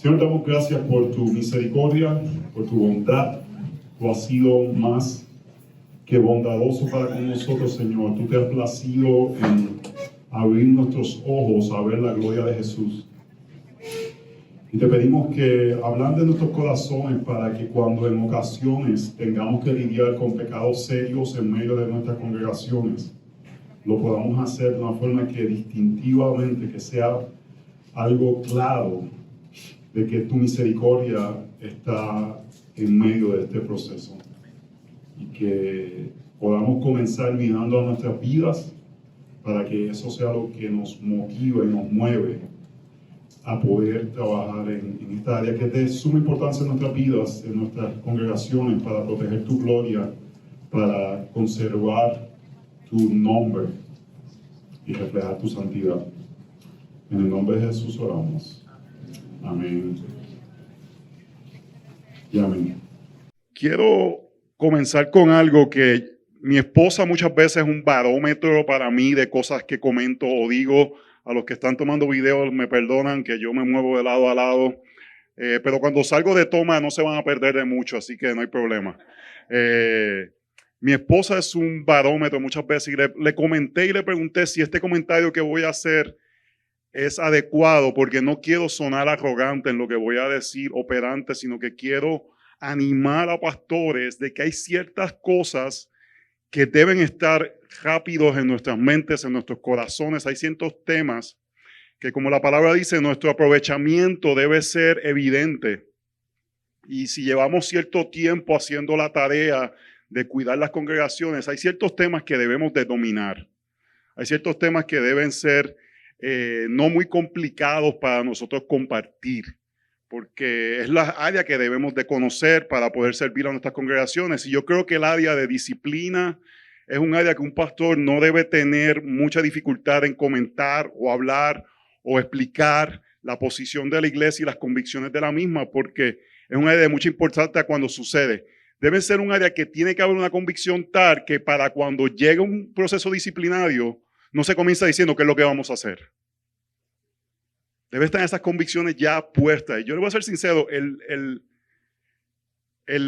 Señor, damos gracias por tu misericordia, por tu bondad. Tú has sido más que bondadoso para con nosotros, Señor. Tú te has placido en abrir nuestros ojos a ver la gloria de Jesús. Y te pedimos que hablan de nuestros corazones para que cuando en ocasiones tengamos que lidiar con pecados serios en medio de nuestras congregaciones, lo podamos hacer de una forma que distintivamente, que sea algo claro de que tu misericordia está en medio de este proceso. Y que podamos comenzar mirando a nuestras vidas para que eso sea lo que nos motive y nos mueve a poder trabajar en esta área que es de suma importancia en nuestras vidas, en nuestras congregaciones, para proteger tu gloria, para conservar tu nombre y reflejar tu santidad. En el nombre de Jesús oramos. Amén. Y amén. Quiero comenzar con algo que mi esposa muchas veces es un barómetro para mí de cosas que comento o digo. A los que están tomando videos me perdonan que yo me muevo de lado a lado, pero cuando salgo de toma no se van a perder de mucho, así que no hay problema. Mi esposa es un barómetro muchas veces y le comenté y le pregunté si este comentario que voy a hacer es adecuado, porque no quiero sonar arrogante en lo que voy a decir o pedante, sino que quiero animar a pastores de que hay ciertas cosas que deben estar rápidos en nuestras mentes, en nuestros corazones. Hay ciertos temas que, como la palabra dice, nuestro aprovechamiento debe ser evidente. Y si llevamos cierto tiempo haciendo la tarea de cuidar las congregaciones, hay ciertos temas que debemos de dominar. Hay ciertos temas que deben ser no muy complicados para nosotros compartir, porque es la área que debemos de conocer para poder servir a nuestras congregaciones. Y yo creo que el área de disciplina es un área que un pastor no debe tener mucha dificultad en comentar o hablar o explicar la posición de la iglesia y las convicciones de la misma, porque es un área de mucha importancia cuando sucede. Debe ser un área que tiene que haber una convicción tal que para cuando llegue un proceso disciplinario no se comienza diciendo qué es lo que vamos a hacer. Debe estar esas convicciones ya puestas. Y yo le voy a ser sincero, el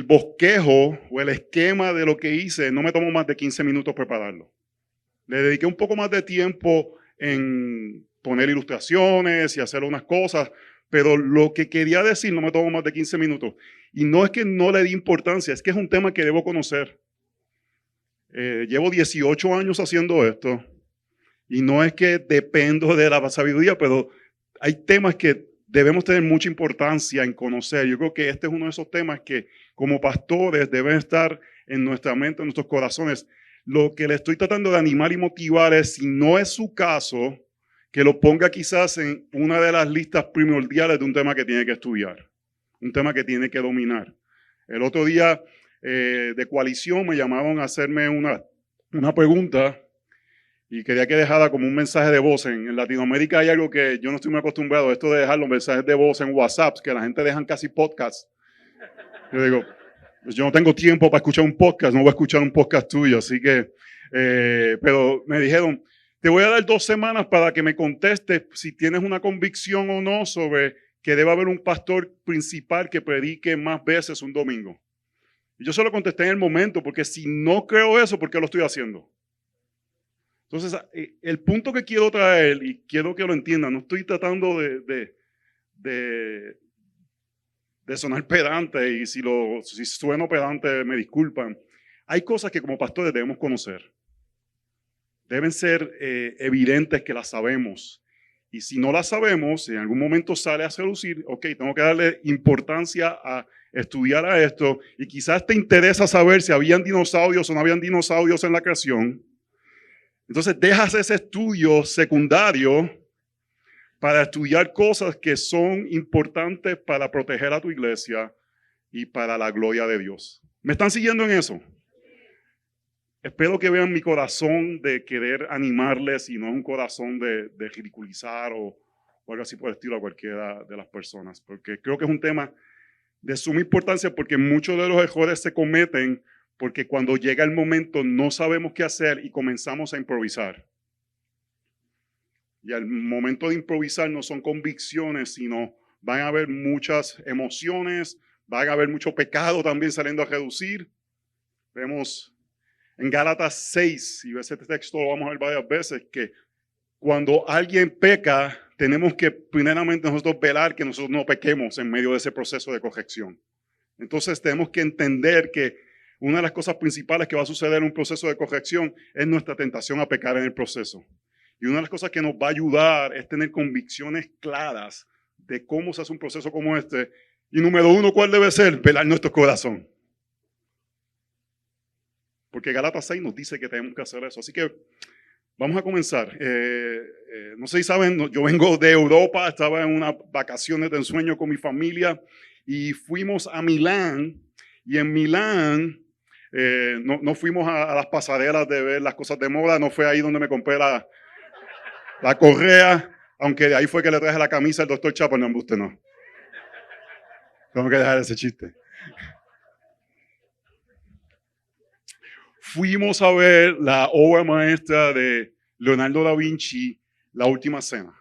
bosquejo o el esquema de lo que hice no me tomó más de 15 minutos prepararlo. Le dediqué un poco más de tiempo en poner ilustraciones y hacer unas cosas, pero lo que quería decir no me tomó más de 15 minutos. Y no es que no le di importancia, es que es un tema que debo conocer. Llevo 18 años haciendo esto y no es que dependo de la sabiduría, pero hay temas que debemos tener mucha importancia en conocer. Yo creo que este es uno de esos temas que como pastores deben estar en nuestra mente, en nuestros corazones. Lo que le estoy tratando de animar y motivar es, si no es su caso, que lo ponga quizás en una de las listas primordiales de un tema que tiene que estudiar, un tema que tiene que dominar. El otro día de coalición me llamaron a hacerme una pregunta y quería que dejara como un mensaje de voz. En Latinoamérica hay algo que yo no estoy muy acostumbrado, esto de dejar los mensajes de voz en WhatsApp, que la gente dejan casi podcasts. Yo digo, pues yo no tengo tiempo para escuchar un podcast, no voy a escuchar un podcast tuyo, así que, pero me dijeron, te voy a dar 2 semanas para que me contestes si tienes una convicción o no sobre que debe haber un pastor principal que predique más veces un domingo. Y yo solo contesté en el momento, porque si no creo eso, ¿por qué lo estoy haciendo? Entonces, el punto que quiero traer, y quiero que lo entiendan, no estoy tratando de sonar pedante, y si sueno pedante me disculpan. Hay cosas que como pastores debemos conocer. Deben ser evidentes que las sabemos. Y si no las sabemos, si en algún momento sale a relucir, ok, tengo que darle importancia a estudiar a esto, y quizás te interesa saber si habían dinosaurios o no habían dinosaurios en la creación. Entonces dejas ese estudio secundario para estudiar cosas que son importantes para proteger a tu iglesia y para la gloria de Dios. ¿Me están siguiendo en eso? Espero que vean mi corazón de querer animarles y no un corazón de ridiculizar o algo así por el estilo a cualquiera de las personas, porque creo que es un tema de suma importancia, porque muchos de los errores se cometen porque cuando llega el momento no sabemos qué hacer y comenzamos a improvisar. Y al momento de improvisar no son convicciones, sino van a haber muchas emociones, van a haber mucho pecado también saliendo a reducir. Vemos en Gálatas 6, y ese texto lo vamos a ver varias veces, que cuando alguien peca, tenemos que primeramente nosotros velar que nosotros no pequemos en medio de ese proceso de corrección. Entonces tenemos que entender que una de las cosas principales que va a suceder en un proceso de corrección es nuestra tentación a pecar en el proceso. Y una de las cosas que nos va a ayudar es tener convicciones claras de cómo se hace un proceso como este. Y número uno, ¿cuál debe ser? Velar nuestro corazón. Porque Gálatas 6 nos dice que tenemos que hacer eso. Así que vamos a comenzar. No sé si saben, yo vengo de Europa, estaba en unas vacaciones de ensueño con mi familia y fuimos a Milán. Y en Milán no fuimos a las pasarelas de ver las cosas de moda, no fue ahí donde me compré la correa, aunque ahí fue que le traje la camisa al doctor Chapo, no, usted no. Tengo que dejar ese chiste. Fuimos a ver la obra maestra de Leonardo da Vinci, La Última Cena.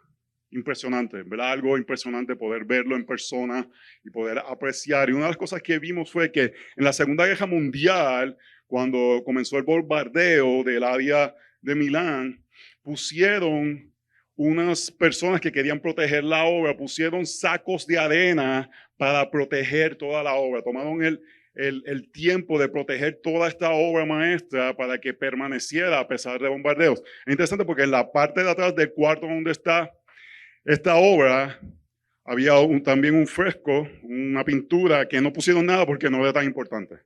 Impresionante, ¿verdad? Algo impresionante poder verlo en persona y poder apreciar. Y una de las cosas que vimos fue que en la Segunda Guerra Mundial, cuando comenzó el bombardeo del área de Milán, pusieron unas personas que querían proteger la obra, pusieron sacos de arena para proteger toda la obra. Tomaron el tiempo de proteger toda esta obra maestra para que permaneciera a pesar de bombardeos. Es interesante porque en la parte de atrás del cuarto donde está esta obra había también un fresco, una pintura que no pusieron nada porque no era tan importante.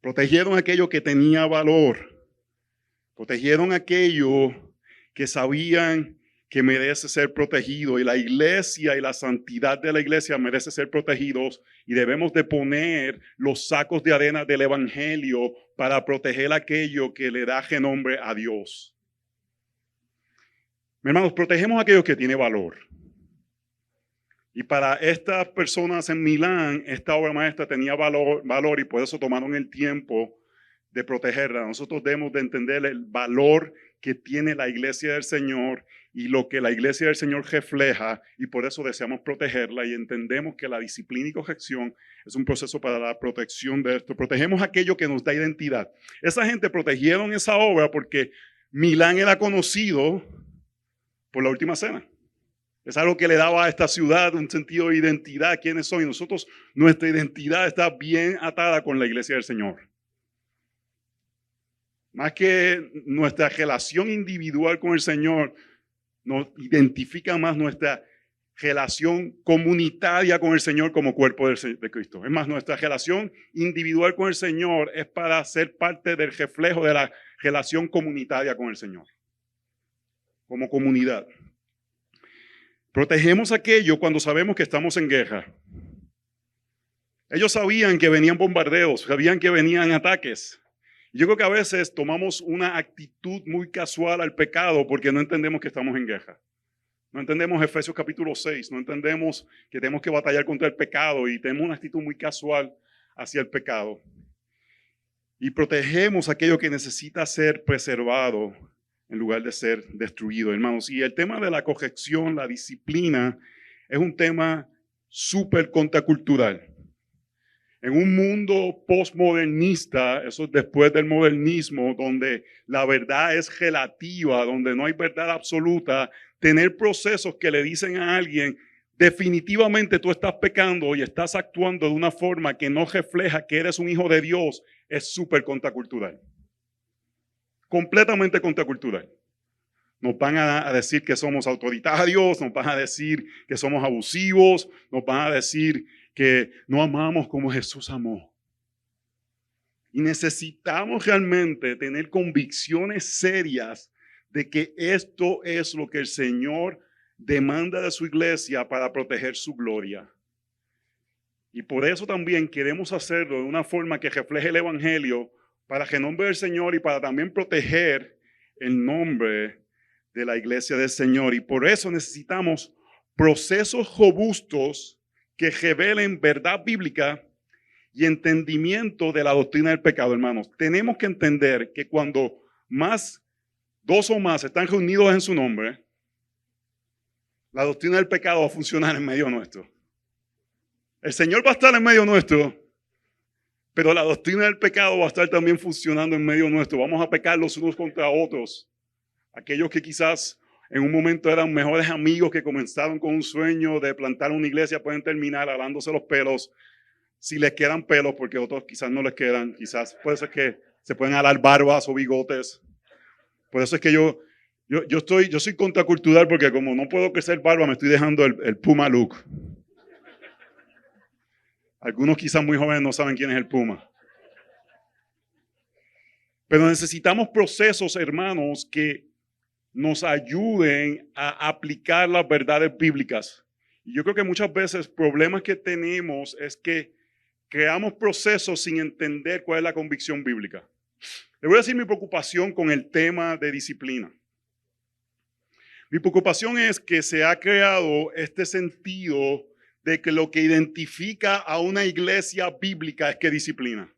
Protegieron aquello que tenía valor. Protegieron aquello que sabían que merece ser protegido, y la iglesia y la santidad de la iglesia merece ser protegidos, y debemos de poner los sacos de arena del evangelio para proteger aquello que le da renombre a Dios. Mis hermanos, protegemos aquello que tiene valor. Y para estas personas en Milán, esta obra maestra tenía valor y por eso tomaron el tiempo de protegerla. Nosotros debemos de entender el valor que tiene la iglesia del Señor y lo que la iglesia del Señor refleja, y por eso deseamos protegerla, y entendemos que la disciplina y corrección es un proceso para la protección de esto. Protegemos aquello que nos da identidad. Esa gente protegieron esa obra porque Milán era conocido por La Última Cena. Es algo que le daba a esta ciudad un sentido de identidad. ¿Quiénes son? Y nosotros, nuestra identidad está bien atada con la iglesia del Señor. Más que nuestra relación individual con el Señor, nos identifica más nuestra relación comunitaria con el Señor como cuerpo de Cristo. Es más, nuestra relación individual con el Señor es para ser parte del reflejo de la relación comunitaria con el Señor, como comunidad. Protegemos aquello cuando sabemos que estamos en guerra. Ellos sabían que venían bombardeos, sabían que venían ataques. Yo creo que a veces tomamos una actitud muy casual al pecado porque no entendemos que estamos en guerra. No entendemos Efesios capítulo 6, no entendemos que tenemos que batallar contra el pecado y tenemos una actitud muy casual hacia el pecado. Y protegemos aquello que necesita ser preservado en lugar de ser destruido, hermanos. Y el tema de la corrección, la disciplina, es un tema súper contracultural. En un mundo postmodernista, eso es después del modernismo, donde la verdad es relativa, donde no hay verdad absoluta, tener procesos que le dicen a alguien, definitivamente tú estás pecando y estás actuando de una forma que no refleja que eres un hijo de Dios, es súper contracultural. Completamente contracultural. Nos van a decir que somos autoritarios, nos van a decir que somos abusivos, nos van a decir que no amamos como Jesús amó. Y necesitamos realmente tener convicciones serias de que esto es lo que el Señor demanda de su iglesia para proteger su gloria. Y por eso también queremos hacerlo de una forma que refleje el evangelio para el nombre del Señor y para también proteger el nombre de la iglesia del Señor. Y por eso necesitamos procesos robustos que revelen verdad bíblica y entendimiento de la doctrina del pecado, hermanos. Tenemos que entender que cuando dos o más están reunidos en su nombre, La doctrina del pecado va a funcionar en medio nuestro. El Señor va a estar en medio nuestro, pero la doctrina del pecado va a estar también funcionando en medio nuestro. Vamos a pecar los unos contra otros. Aquellos que quizás en un momento eran mejores amigos que comenzaron con un sueño de plantar una iglesia pueden terminar alándose los pelos, si les quedan pelos, porque otros quizás no les quedan. Quizás puede ser que se pueden alar barbas o bigotes. Por eso es que yo soy contracultural, porque como no puedo crecer barba, me estoy dejando el Puma look. Algunos quizás muy jóvenes no saben quién es el Puma. Pero necesitamos procesos, hermanos, que nos ayuden a aplicar las verdades bíblicas. Y yo creo que muchas veces problemas que tenemos es que creamos procesos sin entender cuál es la convicción bíblica. Le voy a decir mi preocupación con el tema de disciplina. Mi preocupación es que se ha creado este sentido de que lo que identifica a una iglesia bíblica es que disciplina.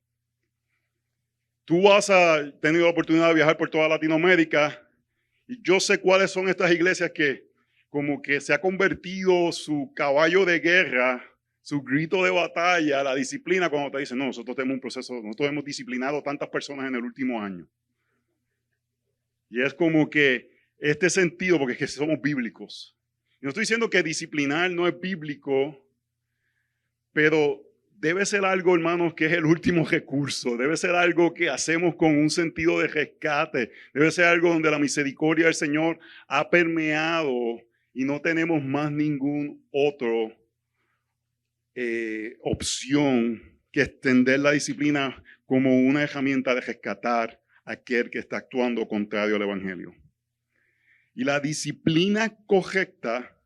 Tú has tenido la oportunidad de viajar por toda Latinoamérica y yo sé cuáles son estas iglesias que como que se ha convertido su caballo de guerra, su grito de batalla, la disciplina, cuando te dicen, no, nosotros tenemos un proceso, nosotros hemos disciplinado tantas personas en el último año. Y es como que este sentido, porque es que somos bíblicos. No estoy diciendo que disciplinar no es bíblico, pero debe ser algo, hermanos, que es el último recurso. Debe ser algo que hacemos con un sentido de rescate. Debe ser algo donde la misericordia del Señor ha permeado y no tenemos más ningún otro opción que extender la disciplina como una herramienta de rescatar a aquel que está actuando contrario al Evangelio. Y la disciplina correcta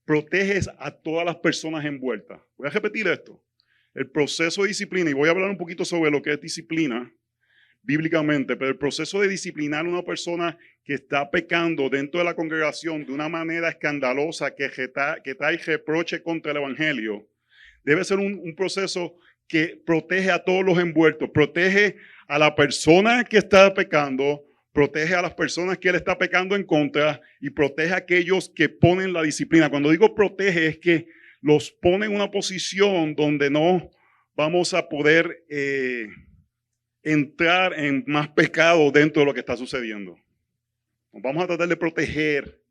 protege a todas las personas envueltas. Voy a repetir esto. El proceso de disciplina, y voy a hablar un poquito sobre lo que es disciplina bíblicamente, pero el proceso de disciplinar a una persona que está pecando dentro de la congregación de una manera escandalosa que trae reproche contra el Evangelio, debe ser un proceso que protege a todos los envueltos, protege a la persona que está pecando, protege a las personas que él está pecando en contra y protege a aquellos que ponen la disciplina. Cuando digo protege es que los pone en una posición donde no vamos a poder entrar en más pecado dentro de lo que está sucediendo. Nos vamos a tratar de proteger,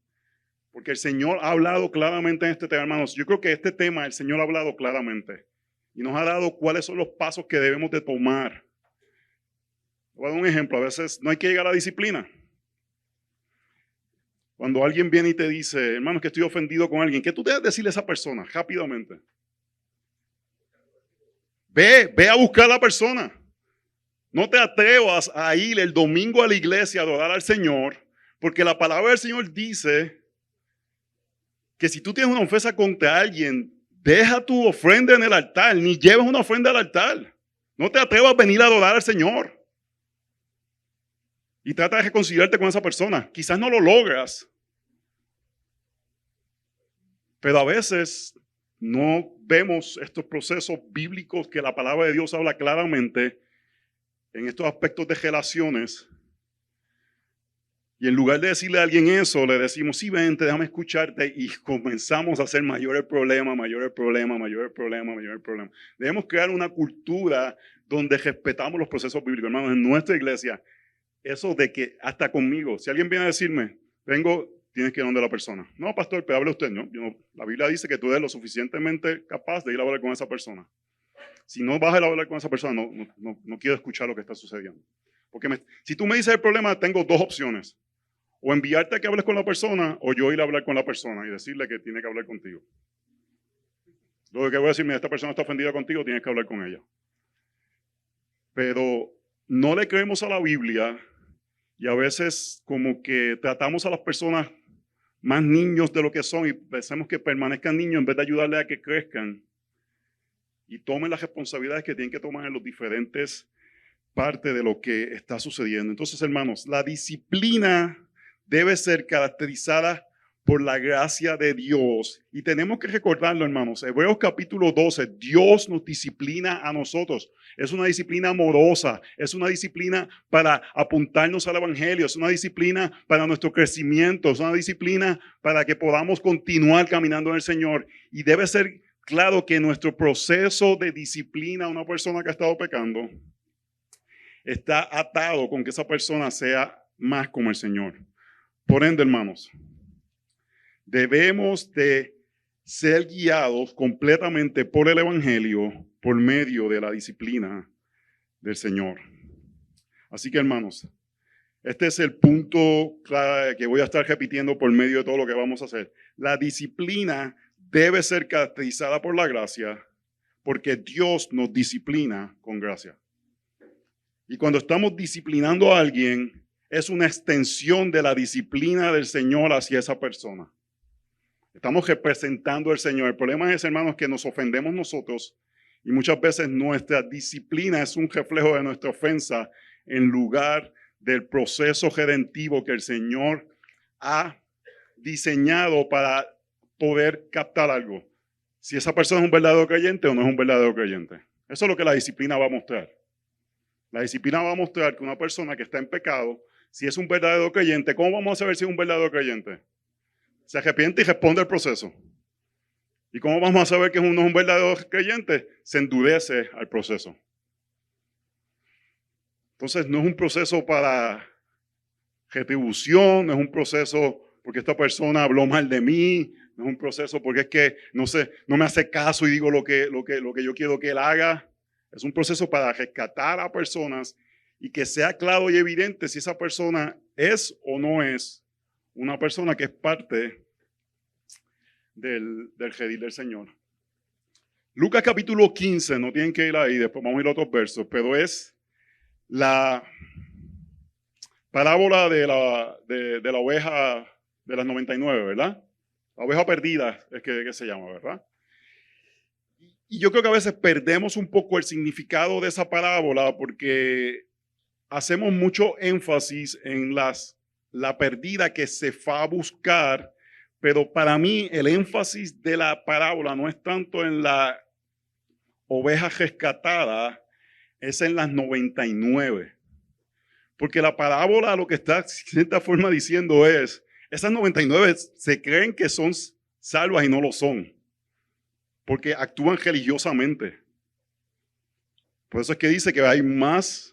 porque el Señor ha hablado claramente en este tema, hermanos. Yo creo que este tema el Señor ha hablado claramente y nos ha dado cuáles son los pasos que debemos de tomar. Voy a dar un ejemplo. A veces no hay que llegar a la disciplina. Cuando alguien viene y te dice, hermano, que estoy ofendido con alguien, ¿qué tú debes decirle a esa persona rápidamente? Ve a buscar a la persona. No te atrevas a ir el domingo a la iglesia a adorar al Señor, porque la palabra del Señor dice que si tú tienes una ofensa contra alguien, deja tu ofrenda en el altar, ni lleves una ofrenda al altar. No te atrevas a venir a adorar al Señor. Y trata de reconciliarte con esa persona. Quizás no lo logras, pero a veces no vemos estos procesos bíblicos que la palabra de Dios habla claramente en estos aspectos de relaciones. Y en lugar de decirle a alguien eso, le decimos, sí, vente, déjame escucharte. Y comenzamos a hacer mayor el problema. Debemos crear una cultura donde respetamos los procesos bíblicos. Hermanos, en nuestra iglesia, eso de que hasta conmigo, si alguien viene a decirme, vengo, tienes que ir donde la persona. No, pastor, pero hable usted. No, la Biblia dice que tú eres lo suficientemente capaz de ir a hablar con esa persona. Si no vas a ir a hablar con esa persona, no quiero escuchar lo que está sucediendo. Porque si tú me dices el problema, tengo dos opciones. O enviarte a que hables con la persona, o yo ir a hablar con la persona y decirle que tiene que hablar contigo. Lo que voy a decir, mira, esta persona está ofendida contigo, tienes que hablar con ella. Pero no le creemos a la Biblia y a veces como que tratamos a las personas más niños de lo que son y pensamos que permanezcan niños en vez de ayudarles a que crezcan y tomen las responsabilidades que tienen que tomar en los diferentes partes de lo que está sucediendo. Entonces, hermanos, la disciplina debe ser caracterizada por la gracia de Dios. Y tenemos que recordarlo, hermanos. Hebreos capítulo 12, Dios nos disciplina a nosotros. Es una disciplina amorosa, es una disciplina para apuntarnos al evangelio, es una disciplina para nuestro crecimiento, es una disciplina para que podamos continuar caminando en el Señor. Y debe ser claro que nuestro proceso de disciplina a una persona que ha estado pecando está atado con que esa persona sea más como el Señor. Por ende, hermanos, debemos de ser guiados completamente por el evangelio por medio de la disciplina del Señor. Así que, hermanos, este es el punto que voy a estar repitiendo por medio de todo lo que vamos a hacer. La disciplina debe ser caracterizada por la gracia, porque Dios nos disciplina con gracia. Y cuando estamos disciplinando a alguien, es una extensión de la disciplina del Señor hacia esa persona. Estamos representando al Señor. El problema es, hermanos, que nos ofendemos nosotros y muchas veces nuestra disciplina es un reflejo de nuestra ofensa en lugar del proceso redentivo que el Señor ha diseñado para poder captar algo. Si esa persona es un verdadero creyente o no es un verdadero creyente. Eso es lo que la disciplina va a mostrar. La disciplina va a mostrar que una persona que está en pecado, si es un verdadero creyente, ¿cómo vamos a saber si es un verdadero creyente? Se arrepiente y responde al proceso. ¿Y cómo vamos a saber que uno es un verdadero creyente? Se endurece al proceso. Entonces no es un proceso para retribución, no es un proceso porque esta persona habló mal de mí, no es un proceso porque es que no me hace caso y digo lo que yo quiero que él haga. Es un proceso para rescatar a personas y que sea claro y evidente si esa persona es o no es una persona que es parte del redil del Señor. Lucas capítulo 15, no tienen que ir ahí, después vamos a ir a otros versos, pero es la parábola de la oveja de las 99, ¿verdad? La oveja perdida es que se llama, ¿verdad? Y yo creo que a veces perdemos un poco el significado de esa parábola porque hacemos mucho énfasis en la perdida que se va a buscar, pero para mí el énfasis de la parábola no es tanto en la oveja rescatada, es en las 99. Porque la parábola lo que está de cierta forma diciendo es, esas 99 se creen que son salvas y no lo son, porque actúan religiosamente. Por eso es que dice que hay más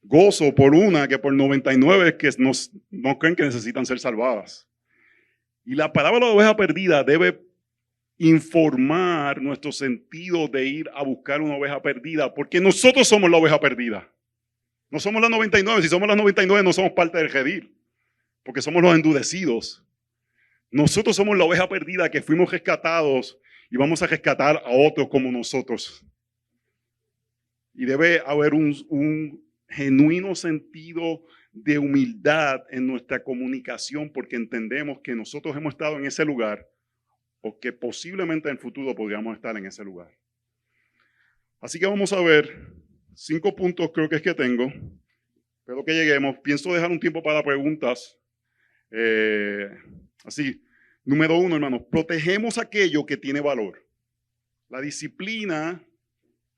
gozo por una que por 99 que no creen que necesitan ser salvadas. Y la parábola de oveja perdida debe informar nuestro sentido de ir a buscar una oveja perdida, porque nosotros somos la oveja perdida. No somos las 99. Si somos las 99 no somos parte del redil, porque somos los endurecidos. Nosotros somos la oveja perdida que fuimos rescatados y vamos a rescatar a otros como nosotros. Y debe haber un genuino sentido de humildad en nuestra comunicación porque entendemos que nosotros hemos estado en ese lugar o que posiblemente en el futuro podríamos estar en ese lugar. Así que vamos a ver 5 puntos creo que es que tengo. Espero que lleguemos. Pienso dejar un tiempo para preguntas. Así, número 1, hermanos, protegemos aquello que tiene valor. La disciplina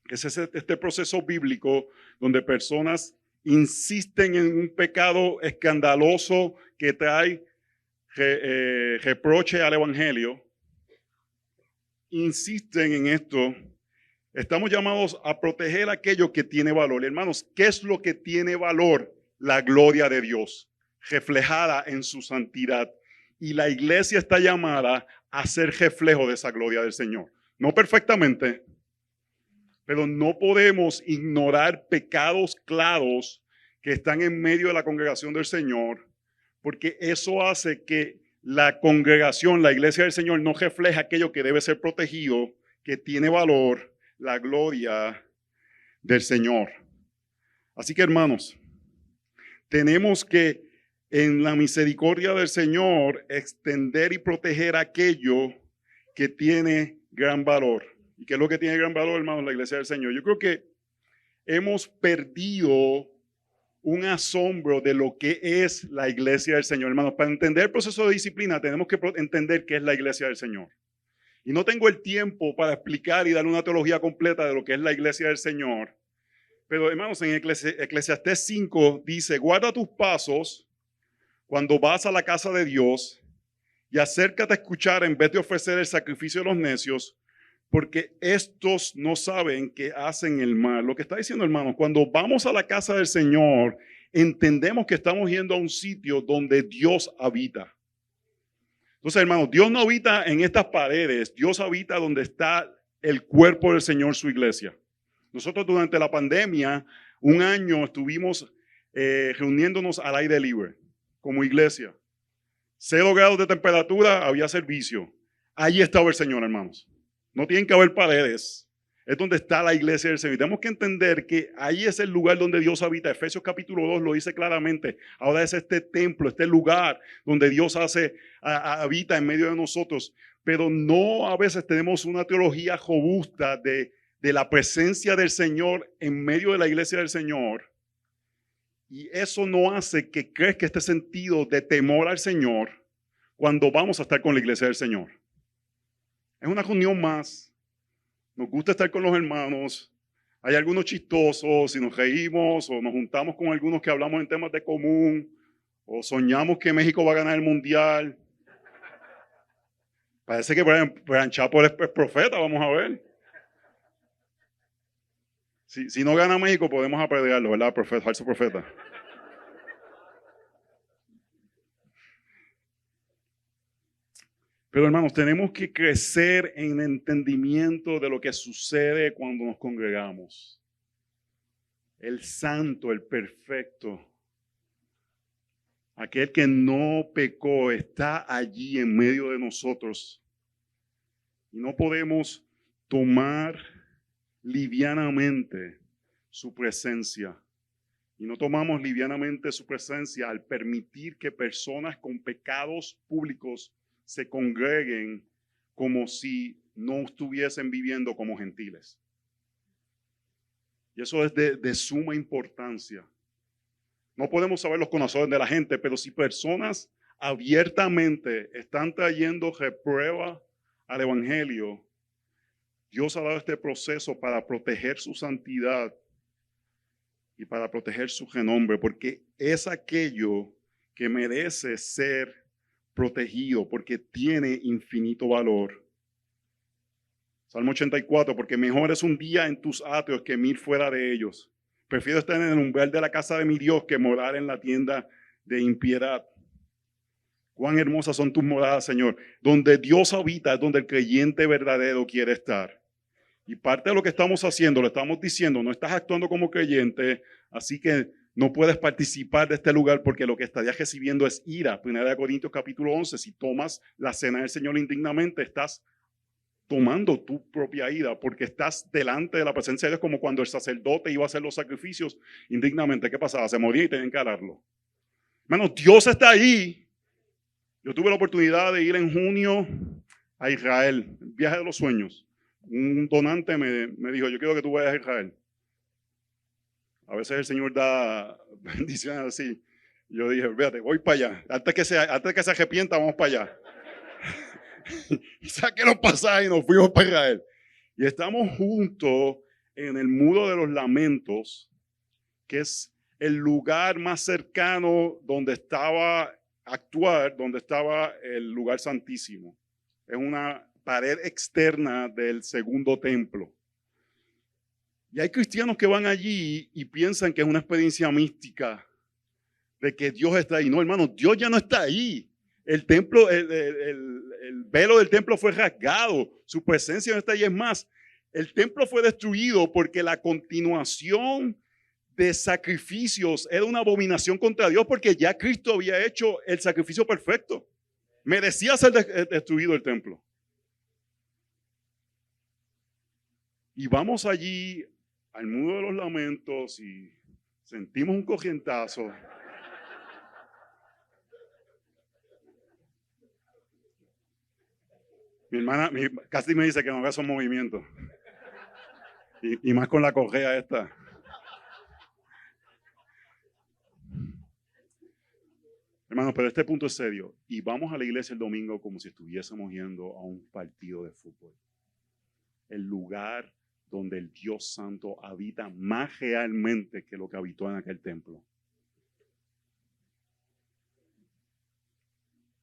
es este proceso bíblico donde personas insisten en un pecado escandaloso que trae reproche al evangelio. Insisten en esto. Estamos llamados a proteger aquello que tiene valor. Hermanos, ¿qué es lo que tiene valor? La gloria de Dios, reflejada en su santidad. Y la iglesia está llamada a ser reflejo de esa gloria del Señor. No perfectamente, pero no podemos ignorar pecados claros que están en medio de la congregación del Señor, porque eso hace que la congregación, la iglesia del Señor, no refleje aquello que debe ser protegido, que tiene valor, la gloria del Señor. Así que, hermanos, tenemos que en la misericordia del Señor extender y proteger aquello que tiene gran valor. ¿Y qué es lo que tiene gran valor, hermanos, la iglesia del Señor? Yo creo que hemos perdido un asombro de lo que es la iglesia del Señor. Hermanos, para entender el proceso de disciplina tenemos que entender qué es la iglesia del Señor. Y no tengo el tiempo para explicar y dar una teología completa de lo que es la iglesia del Señor. Pero hermanos, en Eclesiastés 5 dice, guarda tus pasos cuando vas a la casa de Dios y acércate a escuchar en vez de ofrecer el sacrificio de los necios, porque estos no saben que hacen el mal. Lo que está diciendo, hermanos, cuando vamos a la casa del Señor, entendemos que estamos yendo a un sitio donde Dios habita. Entonces, hermanos, Dios no habita en estas paredes, Dios habita donde está el cuerpo del Señor, su iglesia. Nosotros durante la pandemia, un año estuvimos reuniéndonos al aire libre como iglesia. 0 grados de temperatura, había servicio. Allí estaba el Señor, hermanos. No tienen que haber paredes. Es donde está la iglesia del Señor. Tenemos que entender que ahí es el lugar donde Dios habita. Efesios capítulo 2 lo dice claramente. Ahora es este templo, este lugar donde Dios habita en medio de nosotros. Pero no a veces tenemos una teología robusta de la presencia del Señor en medio de la iglesia del Señor. Y eso no hace que crezca este sentido de temor al Señor cuando vamos a estar con la iglesia del Señor. Es una reunión más. Nos gusta estar con los hermanos. Hay algunos chistosos y nos reímos o nos juntamos con algunos que hablamos en temas de común o soñamos que México va a ganar el mundial. Parece que Brian Chapo es profeta, vamos a ver. Si no gana México podemos apedrearlo, ¿verdad? Falso profeta. Pero hermanos, tenemos que crecer en entendimiento de lo que sucede cuando nos congregamos. El santo, el perfecto, aquel que no pecó, está allí en medio de nosotros. Y no podemos tomar livianamente su presencia. Y no tomamos livianamente su presencia al permitir que personas con pecados públicos se congreguen como si no estuviesen viviendo como gentiles. Y eso es de suma importancia. No podemos saber los corazones de la gente, pero si personas abiertamente están trayendo reprueba al evangelio, Dios ha dado este proceso para proteger su santidad y para proteger su renombre, porque es aquello que merece ser protegido, porque tiene infinito valor. Salmo 84, porque mejor es un día en tus atrios que 1000 fuera de ellos. Prefiero estar en el umbral de la casa de mi Dios que morar en la tienda de impiedad. Cuán hermosas son tus moradas, Señor. Donde Dios habita es donde el creyente verdadero quiere estar. Y parte de lo que estamos haciendo, le estamos diciendo, no estás actuando como creyente, así que no puedes participar de este lugar porque lo que estarías recibiendo es ira. 1 Corintios capítulo 11, si tomas la cena del Señor indignamente, estás tomando tu propia ira porque estás delante de la presencia de Dios, como cuando el sacerdote iba a hacer los sacrificios indignamente. ¿Qué pasaba? Se moría y tenían que hararlo. Hermanos, Dios está ahí. Yo tuve la oportunidad de ir en junio a Israel, el viaje de los sueños. Un donante me dijo, yo quiero que tú vayas a Israel. A veces el Señor da bendiciones así. Yo dije, fíjate, voy para allá. Antes que se arrepienta, vamos para allá. Y saqué los pasajes y nos fuimos para Israel. Y estamos juntos en el Muro de los Lamentos, que es el lugar más cercano donde estaba el lugar santísimo. Es una pared externa del segundo templo. Y hay cristianos que van allí y piensan que es una experiencia mística de que Dios está ahí. No, hermano, Dios ya no está ahí. El templo, el velo del templo fue rasgado. Su presencia no está ahí. Es más, el templo fue destruido porque la continuación de sacrificios era una abominación contra Dios, porque ya Cristo había hecho el sacrificio perfecto. Merecía ser destruido el templo. Y vamos allí al Muro de los Lamentos y sentimos un corrientazo. Mi hermana casi me dice que no haga esos movimientos. Y más con la correa esta. Hermanos, pero este punto es serio. Y vamos a la iglesia el domingo como si estuviésemos yendo a un partido de fútbol. El lugar donde el Dios Santo habita más realmente que lo que habitó en aquel templo.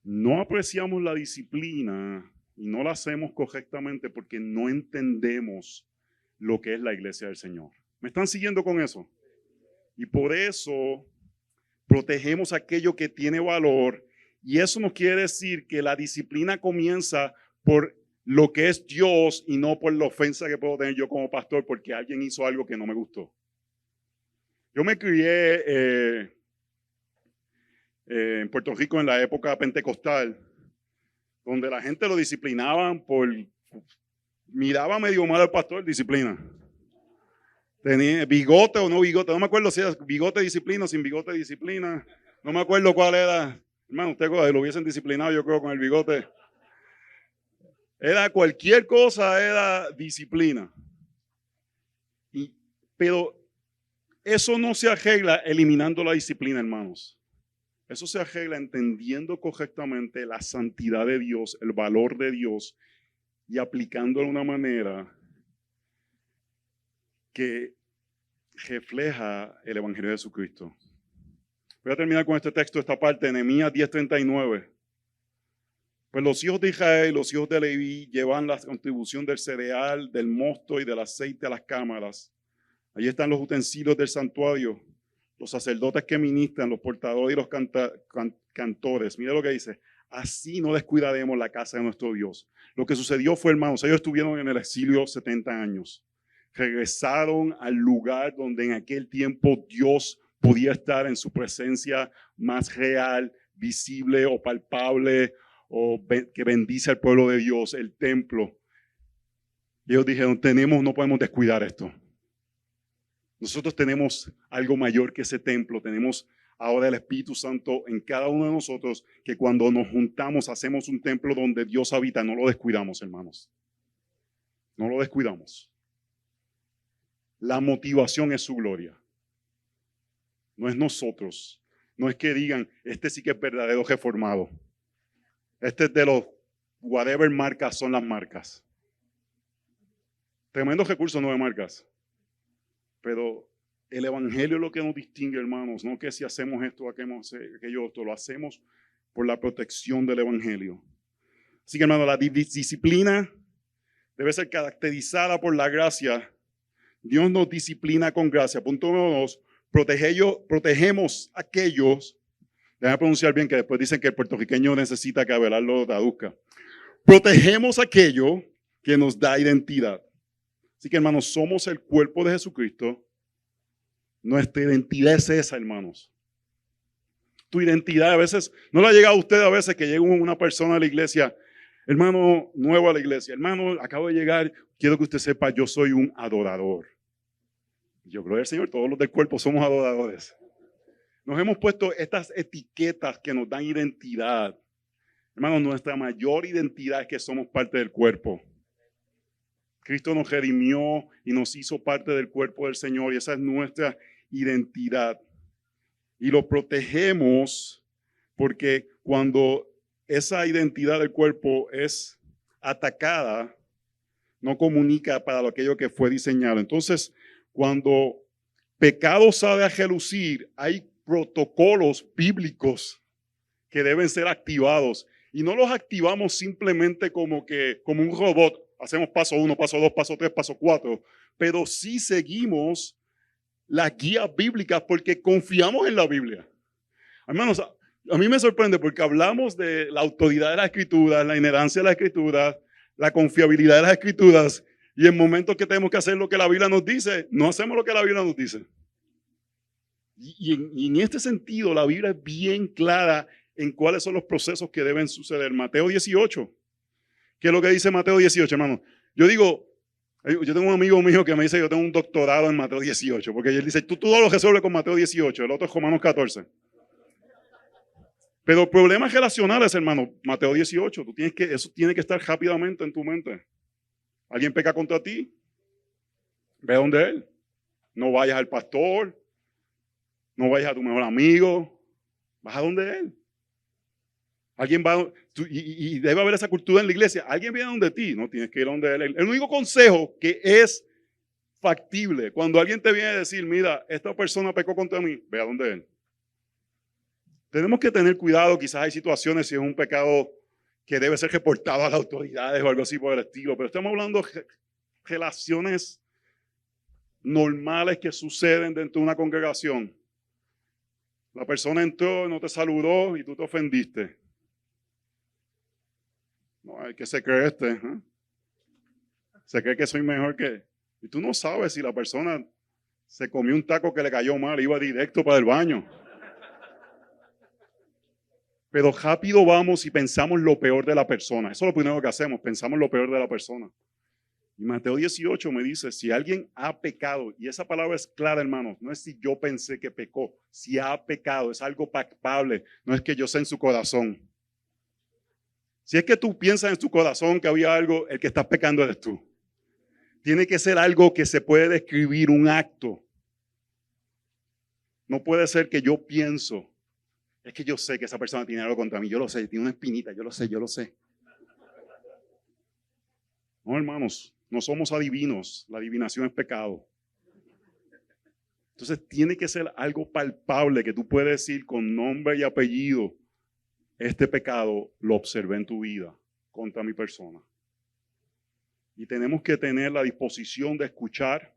No apreciamos la disciplina y no la hacemos correctamente porque no entendemos lo que es la iglesia del Señor. ¿Me están siguiendo con eso? Y por eso protegemos aquello que tiene valor, y eso no quiere decir que la disciplina comienza por lo que es Dios y no por la ofensa que puedo tener yo como pastor porque alguien hizo algo que no me gustó. Yo me crié en Puerto Rico en la época pentecostal, donde la gente lo disciplinaban por, miraba medio mal al pastor, disciplina. Tenía bigote o no bigote, no me acuerdo si era bigote disciplina o sin bigote disciplina, no me acuerdo cuál era. Hermano, usted lo hubiesen disciplinado yo creo con el bigote. Era cualquier cosa, era disciplina. Pero eso no se arregla eliminando la disciplina, hermanos. Eso se arregla entendiendo correctamente la santidad de Dios, el valor de Dios y aplicándolo de una manera que refleja el Evangelio de Jesucristo. Voy a terminar con este texto, esta parte, Nehemías 10:39. Pues los hijos de Israel, los hijos de Leví, llevan la contribución del cereal, del mosto y del aceite a las cámaras. Allí están los utensilios del santuario, los sacerdotes que ministran, los portadores y los cantores. Mira lo que dice. Así no descuidaremos la casa de nuestro Dios. Lo que sucedió fue, hermanos, ellos estuvieron en el exilio 70 años. Regresaron al lugar donde en aquel tiempo Dios podía estar en su presencia más real, visible o palpable, o que bendice al pueblo de Dios, el templo. Y ellos dijeron, no podemos descuidar esto. Nosotros tenemos algo mayor que ese templo, tenemos ahora el Espíritu Santo en cada uno de nosotros, que cuando nos juntamos hacemos un templo donde Dios habita. No lo descuidamos, hermanos. No lo descuidamos. La motivación es su gloria. No es nosotros. No es que digan, este sí que es verdadero reformado. Este es de los whatever marcas son las marcas. Tremendos recursos, no de marcas. Pero el Evangelio es lo que nos distingue, hermanos. No que si hacemos esto, aquello otro. Lo hacemos por la protección del Evangelio. Así que, hermanos, la disciplina debe ser caracterizada por la gracia. Dios nos disciplina con gracia. Punto número 2. Protegemos a aquellos. Déjame pronunciar bien, que después dicen que el puertorriqueño necesita que Abelardo lo traduzca. Protegemos aquello que nos da identidad. Así que, hermanos, somos el cuerpo de Jesucristo. Nuestra identidad es esa, hermanos. Tu identidad a veces, no le ha llegado a usted a veces que llega una persona a la iglesia, hermano nuevo a la iglesia, hermano, acabo de llegar, quiero que usted sepa, yo soy un adorador. Yo, gloria al Señor, todos los del cuerpo somos adoradores. Nos hemos puesto estas etiquetas que nos dan identidad. Hermanos, nuestra mayor identidad es que somos parte del cuerpo. Cristo nos redimió y nos hizo parte del cuerpo del Señor, y esa es nuestra identidad. Y lo protegemos porque cuando esa identidad del cuerpo es atacada, no comunica para aquello que fue diseñado. Entonces, cuando pecado sale a relucir, hay protocolos bíblicos que deben ser activados. Y no los activamos simplemente como un robot. Hacemos paso 1, paso 2, paso 3, paso 4. Pero sí seguimos las guías bíblicas porque confiamos en la Biblia. Hermanos, a mí me sorprende porque hablamos de la autoridad de las Escrituras, la inerrancia de las Escrituras, la confiabilidad de las Escrituras, y en momentos que tenemos que hacer lo que la Biblia nos dice, no hacemos lo que la Biblia nos dice. Y en este sentido, la Biblia es bien clara en cuáles son los procesos que deben suceder. Mateo 18. ¿Qué es lo que dice Mateo 18, hermano? Yo tengo un amigo mío que me dice que yo tengo un doctorado en Mateo 18, porque él dice, tú todo lo resuelves con Mateo 18, el otro es Romanos 14. Pero problemas relacionales, hermano, Mateo 18, eso tiene que estar rápidamente en tu mente. Alguien peca contra ti, ve a donde él. No vayas al pastor, no vayas a tu mejor amigo, vas a donde él. Alguien va, y debe haber esa cultura en la iglesia. Alguien viene donde ti, no tienes que ir donde él. El único consejo que es factible, cuando alguien te viene a decir, mira, esta persona pecó contra mí, ve a donde él. Tenemos que tener cuidado, quizás hay situaciones si es un pecado que debe ser reportado a las autoridades o algo así por el estilo, pero estamos hablando de relaciones normales que suceden dentro de una congregación. La persona entró, no te saludó y tú te ofendiste. No, hay que se cree se cree que soy mejor que... Y tú no sabes si la persona se comió un taco que le cayó mal, iba directo para el baño. Pero rápido vamos y pensamos lo peor de la persona. Eso es lo primero que hacemos, pensamos lo peor de la persona. Y Mateo 18 me dice, si alguien ha pecado, y esa palabra es clara, hermanos, no es si yo pensé que pecó, si ha pecado, es algo palpable, no es que yo sé en su corazón. Si es que tú piensas en tu corazón que había algo, el que estás pecando eres tú. Tiene que ser algo que se puede describir, un acto. No puede ser que yo pienso, es que yo sé que esa persona tiene algo contra mí, yo lo sé, tiene una espinita, yo lo sé. No, hermanos, no somos adivinos, la adivinación es pecado. Entonces tiene que ser algo palpable que tú puedes decir con nombre y apellido, este pecado lo observé en tu vida contra mi persona. Y tenemos que tener la disposición de escuchar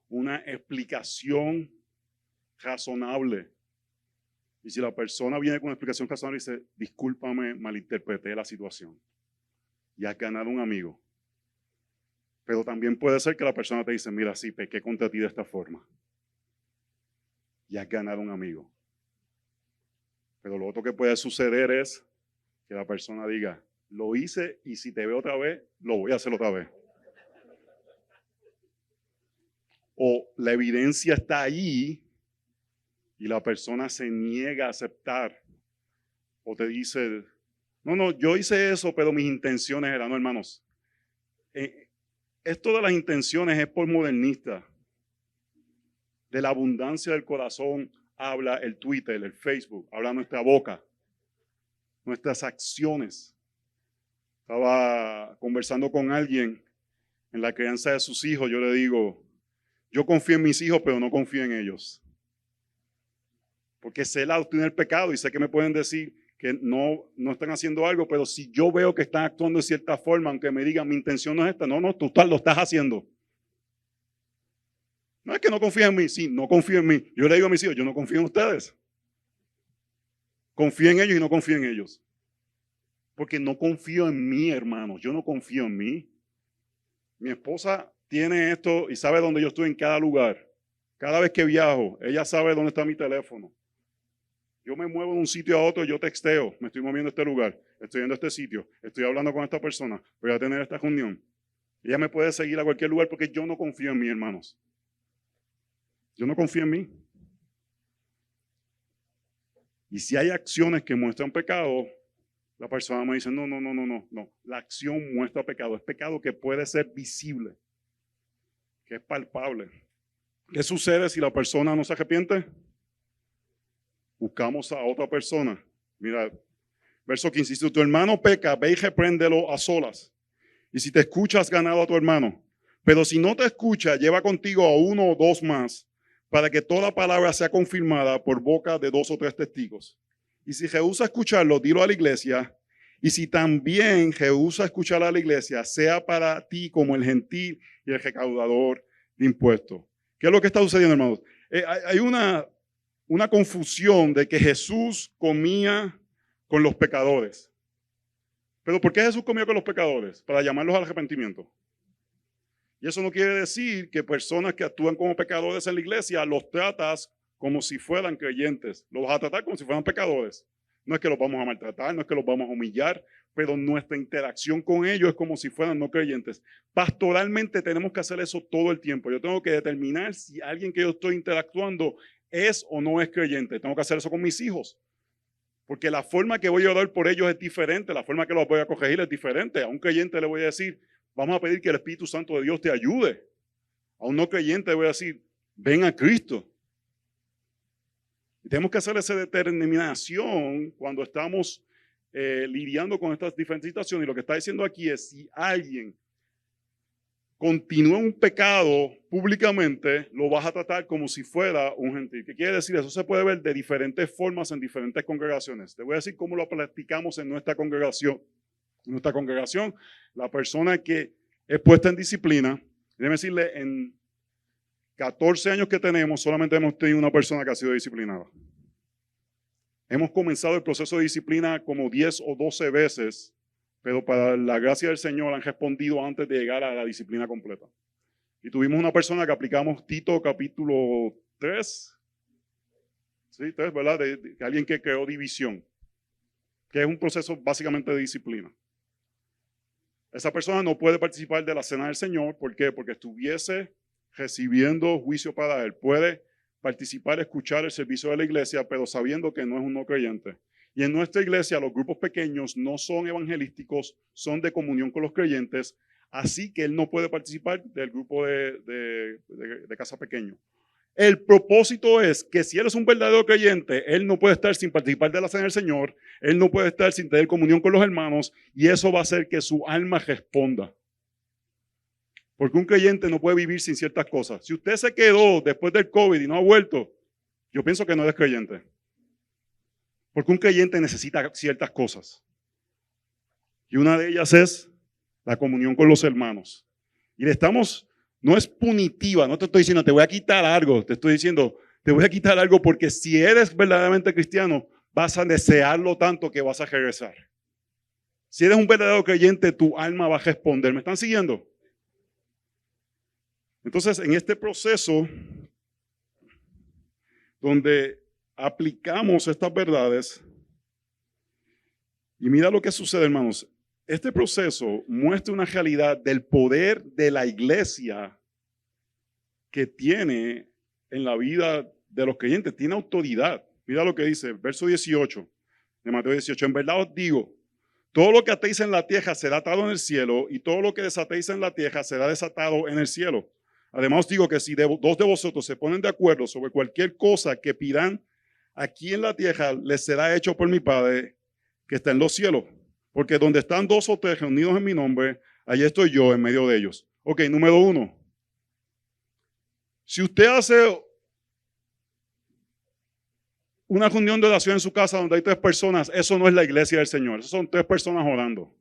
una explicación razonable. Y si la persona viene con una explicación razonable y dice, discúlpame, malinterpreté la situación. Y has ganado un amigo. Pero también puede ser que la persona te dice, mira, sí, pequé contra ti de esta forma. Y has ganado un amigo. Pero lo otro que puede suceder es que la persona diga, lo hice y si te veo otra vez, lo voy a hacer otra vez. O la evidencia está ahí y la persona se niega a aceptar. O te dice, no, yo hice eso, pero mis intenciones eran, no, hermanos. Esto de las intenciones es por modernista. De la abundancia del corazón habla el Twitter, el Facebook, habla nuestra boca, nuestras acciones. Estaba conversando con alguien en la crianza de sus hijos. Yo le digo, yo confío en mis hijos, pero no confío en ellos. Porque sé la doctrina del pecado y sé que me pueden decir que no están haciendo algo, pero si yo veo que están actuando de cierta forma, aunque me digan mi intención no es esta, no, tú lo estás haciendo. No es que no confíe en mí, sí, no confío en mí. Yo le digo a mis hijos, yo no confío en ustedes. Confío en ellos y no confío en ellos. Porque no confío en mí, hermanos. Yo no confío en mí. Mi esposa tiene esto y sabe dónde yo estoy en cada lugar. Cada vez que viajo, ella sabe dónde está mi teléfono. Yo me muevo de un sitio a otro, yo texteo, me estoy moviendo a este lugar, estoy yendo a este sitio, estoy hablando con esta persona, voy a tener esta reunión. Ella me puede seguir a cualquier lugar porque yo no confío en mí, hermanos. Yo no confío en mí. Y si hay acciones que muestran pecado, la persona me dice, no. La acción muestra pecado. Es pecado que puede ser visible, que es palpable. ¿Qué sucede si la persona no se arrepiente? Buscamos a otra persona. Mira, verso 15. Si tu hermano peca, ve y repréndelo a solas. Y si te escucha, has ganado a tu hermano. Pero si no te escucha, lleva contigo a uno o dos más, para que toda palabra sea confirmada por boca de 2 o 3 testigos. Y si rehúsa escucharlo, dilo a la iglesia. Y si también rehúsa escuchar a la iglesia, sea para ti como el gentil y el recaudador de impuestos. ¿Qué es lo que está sucediendo, hermanos? Hay una confusión de que Jesús comía con los pecadores. ¿Pero por qué Jesús comió con los pecadores? Para llamarlos al arrepentimiento. Y eso no quiere decir que personas que actúan como pecadores en la iglesia los tratas como si fueran creyentes. Los vas a tratar como si fueran pecadores. No es que los vamos a maltratar, no es que los vamos a humillar, pero nuestra interacción con ellos es como si fueran no creyentes. Pastoralmente tenemos que hacer eso todo el tiempo. Yo tengo que determinar si alguien que yo estoy interactuando es o no es creyente. Tengo que hacer eso con mis hijos. Porque la forma que voy a orar por ellos es diferente, la forma que los voy a corregir es diferente. A un creyente le voy a decir, vamos a pedir que el Espíritu Santo de Dios te ayude. A un no creyente le voy a decir, ven a Cristo. Y tenemos que hacer esa determinación cuando estamos lidiando con estas diferentes situaciones. Y lo que está diciendo aquí es, si alguien continúa un pecado públicamente, lo vas a tratar como si fuera un gentil. ¿Qué quiere decir? Eso se puede ver de diferentes formas en diferentes congregaciones. Te voy a decir cómo lo practicamos en nuestra congregación. En nuestra congregación, la persona que es puesta en disciplina, déjeme decirle, en 14 años que tenemos, solamente hemos tenido una persona que ha sido disciplinada. Hemos comenzado el proceso de disciplina como 10 o 12 veces, pero para la gracia del Señor han respondido antes de llegar a la disciplina completa. Y tuvimos una persona que aplicamos Tito capítulo 3, ¿sí? 3, ¿verdad? De alguien que creó división, que es un proceso básicamente de disciplina. Esa persona no puede participar de la cena del Señor. ¿Por qué? Porque estuviese recibiendo juicio para él. Puede participar, escuchar el servicio de la iglesia, pero sabiendo que no es un no creyente. Y en nuestra iglesia los grupos pequeños no son evangelísticos, son de comunión con los creyentes, así que él no puede participar del grupo de casa pequeño. El propósito es que si él es un verdadero creyente, él no puede estar sin participar de la cena del Señor, él no puede estar sin tener comunión con los hermanos, y eso va a hacer que su alma responda. Porque un creyente no puede vivir sin ciertas cosas. Si usted se quedó después del COVID y no ha vuelto, yo pienso que no es creyente. Porque un creyente necesita ciertas cosas. Y una de ellas es la comunión con los hermanos. Y no es punitiva, no te estoy diciendo te voy a quitar algo, te estoy diciendo te voy a quitar algo porque si eres verdaderamente cristiano, vas a desearlo tanto que vas a regresar. Si eres un verdadero creyente, tu alma va a responder. ¿Me están siguiendo? Entonces, en este proceso donde aplicamos estas verdades, y mira lo que sucede, hermanos. Este proceso muestra una realidad del poder de la iglesia que tiene en la vida de los creyentes. Tiene autoridad. Mira lo que dice, verso 18 de Mateo 18. En verdad os digo, todo lo que atéis en la tierra será atado en el cielo, y todo lo que desatéis en la tierra será desatado en el cielo. Además os digo que si dos de vosotros se ponen de acuerdo sobre cualquier cosa que pidan aquí en la tierra, les será hecho por mi Padre que está en los cielos. Porque donde están 2 o 3 reunidos en mi nombre, allí estoy yo en medio de ellos. Ok, número 1. Si usted hace una reunión de oración en su casa donde hay 3 personas, eso no es la iglesia del Señor. Eso son 3 personas orando.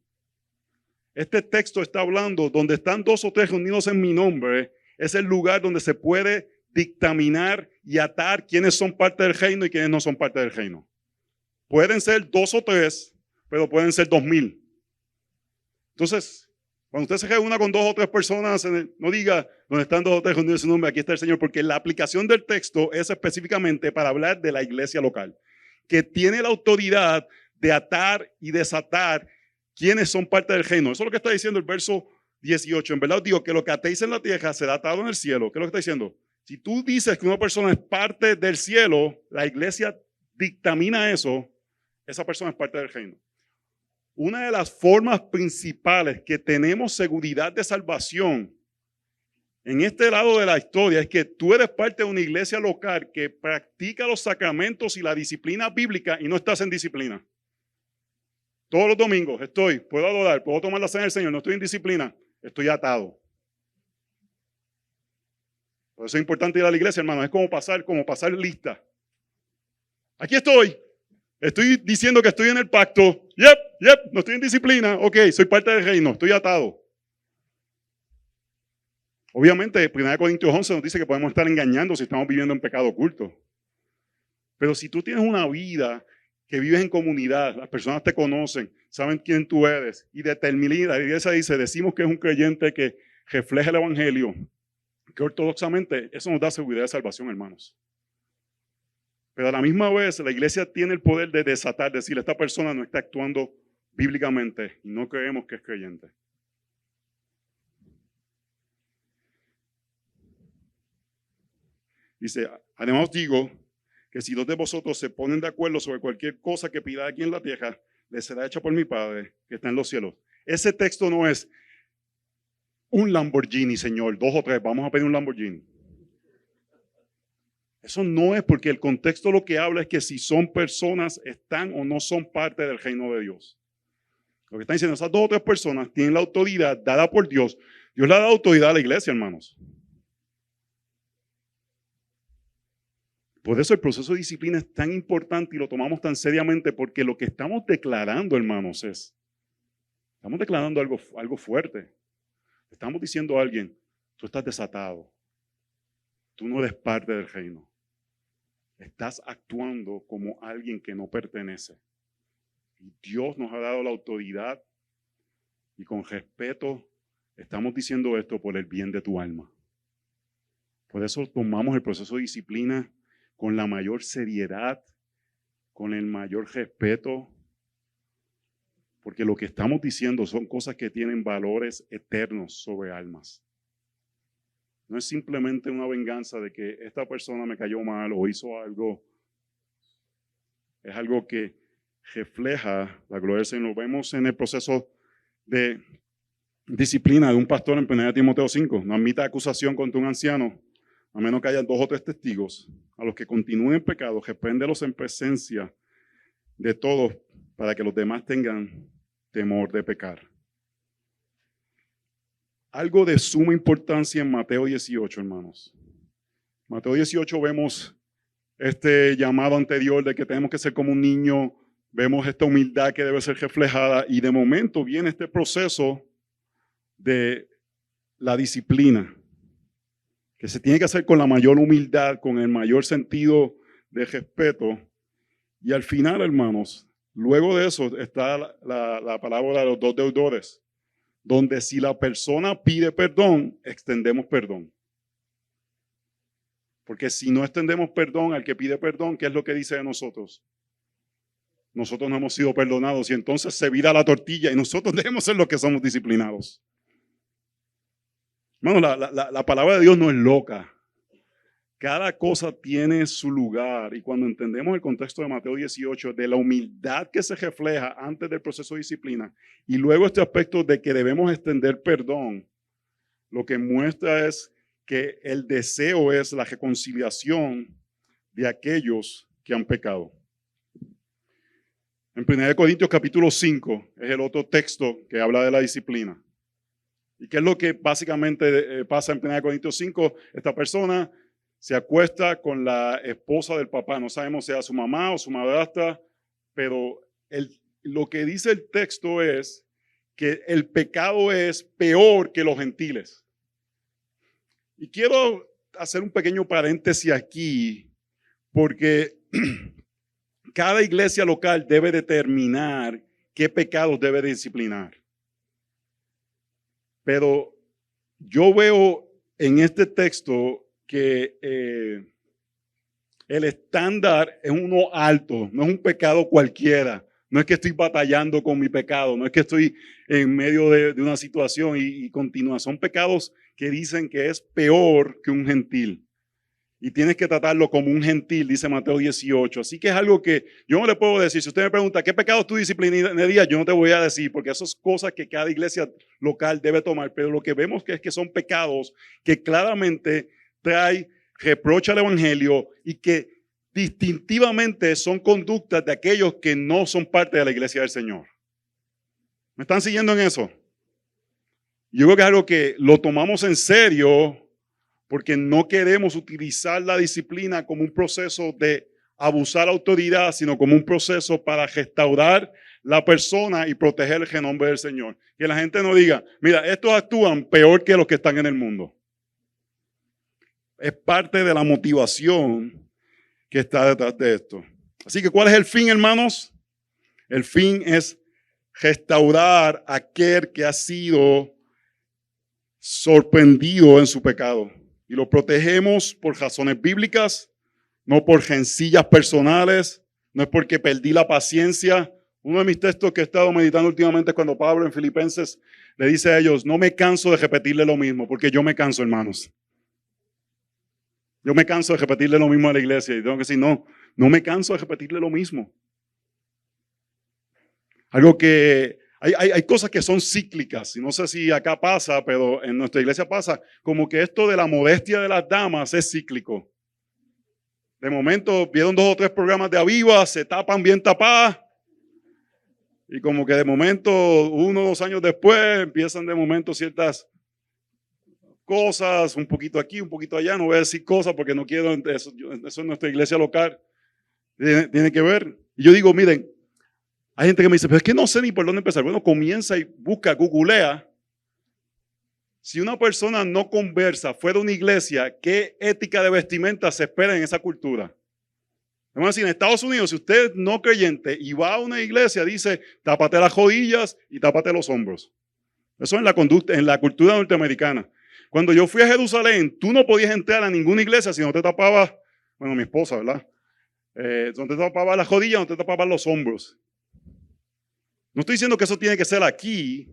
Este texto está hablando donde están 2 o 3 reunidos en mi nombre. Es el lugar donde se puede dictaminar y atar quiénes son parte del reino y quiénes no son parte del reino. Pueden ser 2 o 3, pero pueden ser 2000. Entonces, cuando usted se reúna con 2 o 3 personas, no diga donde están 2 o 3 reunidos en su nombre, aquí está el Señor, porque la aplicación del texto es específicamente para hablar de la iglesia local, que tiene la autoridad de atar y desatar quiénes son parte del reino. Eso es lo que está diciendo el verso 18. En verdad os digo que lo que atéis en la tierra será atado en el cielo. ¿Qué es lo que está diciendo? Si tú dices que una persona es parte del cielo, la iglesia dictamina eso, esa persona es parte del reino. Una de las formas principales que tenemos seguridad de salvación en este lado de la historia es que tú eres parte de una iglesia local que practica los sacramentos y la disciplina bíblica y no estás en disciplina. Todos los domingos puedo adorar, puedo tomar la cena del Señor, no estoy en disciplina, estoy atado. Por eso es importante ir a la iglesia, hermano. Es como pasar lista. Aquí estoy diciendo que estoy en el pacto. No estoy en disciplina. Ok, soy parte del reino, estoy atado. Obviamente, 1 Corintios 11 nos dice que podemos estar engañando si estamos viviendo en pecado oculto. Pero si tú tienes una vida que vives en comunidad, las personas te conocen, saben quién tú eres, y determina, la iglesia dice, decimos que es un creyente que refleja el evangelio, que ortodoxamente eso nos da seguridad de salvación, hermanos. Pero a la misma vez la iglesia tiene el poder de desatar, decir, esta persona no está actuando bíblicamente y no creemos que es creyente. Dice, además os digo que si 2 de vosotros se ponen de acuerdo sobre cualquier cosa que pida aquí en la tierra, les será hecha por mi Padre que está en los cielos. Ese texto no es un Lamborghini, Señor, 2 o 3, vamos a pedir un Lamborghini. Eso no es porque el contexto lo que habla es que si son personas, están o no son parte del reino de Dios. Lo que están diciendo, esas 2 o 3 personas tienen la autoridad dada por Dios. Dios le ha dado autoridad a la iglesia, hermanos. Por eso el proceso de disciplina es tan importante y lo tomamos tan seriamente, porque lo que estamos declarando, hermanos, estamos declarando algo fuerte. Estamos diciendo a alguien, tú estás desatado. Tú no eres parte del reino. Estás actuando como alguien que no pertenece. Y Dios nos ha dado la autoridad y con respeto estamos diciendo esto por el bien de tu alma. Por eso tomamos el proceso de disciplina con la mayor seriedad, con el mayor respeto, porque lo que estamos diciendo son cosas que tienen valores eternos sobre almas. No es simplemente una venganza de que esta persona me cayó mal o hizo algo. Es algo que refleja la gloria del Señor. Lo vemos en el proceso de disciplina de un pastor en 1 Timoteo 5. No admita acusación contra un anciano, a menos que haya 2 o 3 testigos. A los que continúen en pecado, repréndelos en presencia de todos para que los demás tengan temor de pecar. Algo de suma importancia en Mateo 18, hermanos. Mateo 18 vemos este llamado anterior de que tenemos que ser como un niño, vemos esta humildad que debe ser reflejada y de momento viene este proceso de la disciplina, que se tiene que hacer con la mayor humildad, con el mayor sentido de respeto. Y al final, hermanos, luego de eso está la parábola de los 2 deudores, donde si la persona pide perdón, extendemos perdón. Porque si no extendemos perdón al que pide perdón, ¿qué es lo que dice de nosotros? Nosotros no hemos sido perdonados y entonces se vira la tortilla y nosotros debemos ser los que somos disciplinados. Hermano, la palabra de Dios no es loca. Cada cosa tiene su lugar y cuando entendemos el contexto de Mateo 18, de la humildad que se refleja antes del proceso de disciplina y luego este aspecto de que debemos extender perdón, lo que muestra es que el deseo es la reconciliación de aquellos que han pecado. En 1 Corintios capítulo 5 es el otro texto que habla de la disciplina. ¿Y qué es lo que básicamente pasa en 1 Corintios 5? Esta persona se acuesta con la esposa del papá. No sabemos si era su mamá o su madrastra, pero lo que dice el texto es que el pecado es peor que los gentiles. Y quiero hacer un pequeño paréntesis aquí, porque cada iglesia local debe determinar qué pecados debe disciplinar. Pero yo veo en este texto que el estándar es uno alto, no es un pecado cualquiera. No es que estoy batallando con mi pecado, no es que estoy en medio de una situación y continúa. Son pecados que dicen que es peor que un gentil. Y tienes que tratarlo como un gentil, dice Mateo 18. Así que es algo que yo no le puedo decir. Si usted me pregunta, ¿qué pecados tú disciplinarías? Yo no te voy a decir, porque esas son cosas que cada iglesia local debe tomar. Pero lo que vemos es que son pecados que claramente trae reproche al evangelio y que distintivamente son conductas de aquellos que no son parte de la iglesia del Señor. ¿Me están siguiendo en eso? Yo creo que es algo que lo tomamos en serio porque no queremos utilizar la disciplina como un proceso de abusar autoridad, sino como un proceso para restaurar la persona y proteger el renombre del Señor. Que la gente no diga, mira, estos actúan peor que los que están en el mundo. Es parte de la motivación que está detrás de esto. Así que, ¿cuál es el fin, hermanos? El fin es restaurar a aquel que ha sido sorprendido en su pecado. Y lo protegemos por razones bíblicas, no por rencillas personales, no es porque perdí la paciencia. Uno de mis textos que he estado meditando últimamente es cuando Pablo en Filipenses le dice a ellos, no me canso de repetirle lo mismo, porque yo me canso, hermanos. Yo me canso de repetirle lo mismo a la iglesia y tengo que decir, no me canso de repetirle lo mismo. Algo que hay cosas que son cíclicas, y no sé si acá pasa, pero en nuestra iglesia pasa, como que esto de la modestia de las damas es cíclico. De momento vieron 2 o 3 programas de Aviva, se tapan bien tapadas. Y como que de momento, 1 o 2 años después, empiezan de momento ciertas cosas, un poquito aquí, un poquito allá. No voy a decir cosas porque no quiero, eso es nuestra iglesia local. Tiene que ver. Y yo digo, miren, hay gente que me dice, pero es que no sé ni por dónde empezar. Bueno, comienza y busca, googlea. Si una persona no conversa fuera de una iglesia, ¿qué ética de vestimenta se espera en esa cultura? Vamos a decir, en Estados Unidos, si usted es no creyente y va a una iglesia, dice, tápate las rodillas y tápate los hombros. Eso en la conducta, en la cultura norteamericana. Cuando yo fui a Jerusalén, tú no podías entrar a ninguna iglesia si no te tapabas, bueno, mi esposa, ¿verdad? No te tapabas las rodillas, no te tapabas los hombros. No estoy diciendo que eso tiene que ser aquí,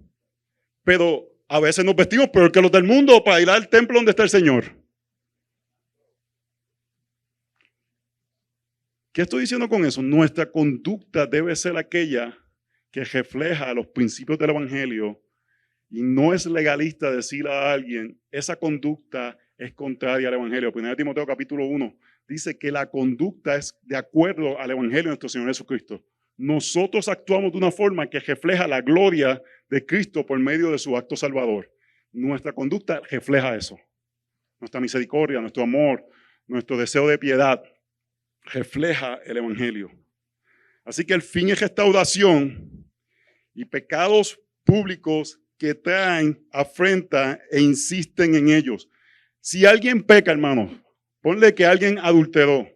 pero a veces nos vestimos peor que los del mundo para ir al templo donde está el Señor. ¿Qué estoy diciendo con eso? Nuestra conducta debe ser aquella que refleja los principios del Evangelio y no es legalista decirle a alguien, esa conducta es contraria al Evangelio. 1 Timoteo capítulo 1 dice que la conducta es de acuerdo al Evangelio de nuestro Señor Jesucristo. Nosotros actuamos de una forma que refleja la gloria de Cristo por medio de su acto salvador. Nuestra conducta refleja eso. Nuestra misericordia, nuestro amor, nuestro deseo de piedad refleja el Evangelio. Así que el fin es restauración y pecados públicos que traen afrenta e insisten en ellos. Si alguien peca, hermanos, ponle que alguien adulteró.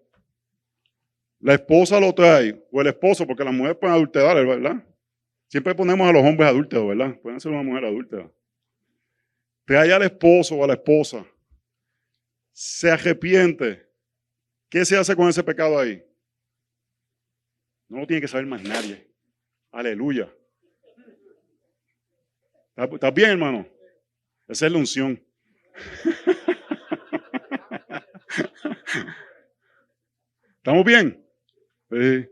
La esposa lo trae, o el esposo, porque las mujeres pueden adulterar, ¿verdad? Siempre ponemos a los hombres adúlteros, ¿verdad? Pueden ser una mujer adúltera. Trae al esposo o a la esposa. Se arrepiente. ¿Qué se hace con ese pecado ahí? No lo tiene que saber más nadie. Aleluya. ¿Estás bien, hermano? Esa es la unción. ¿Estamos bien? Sí.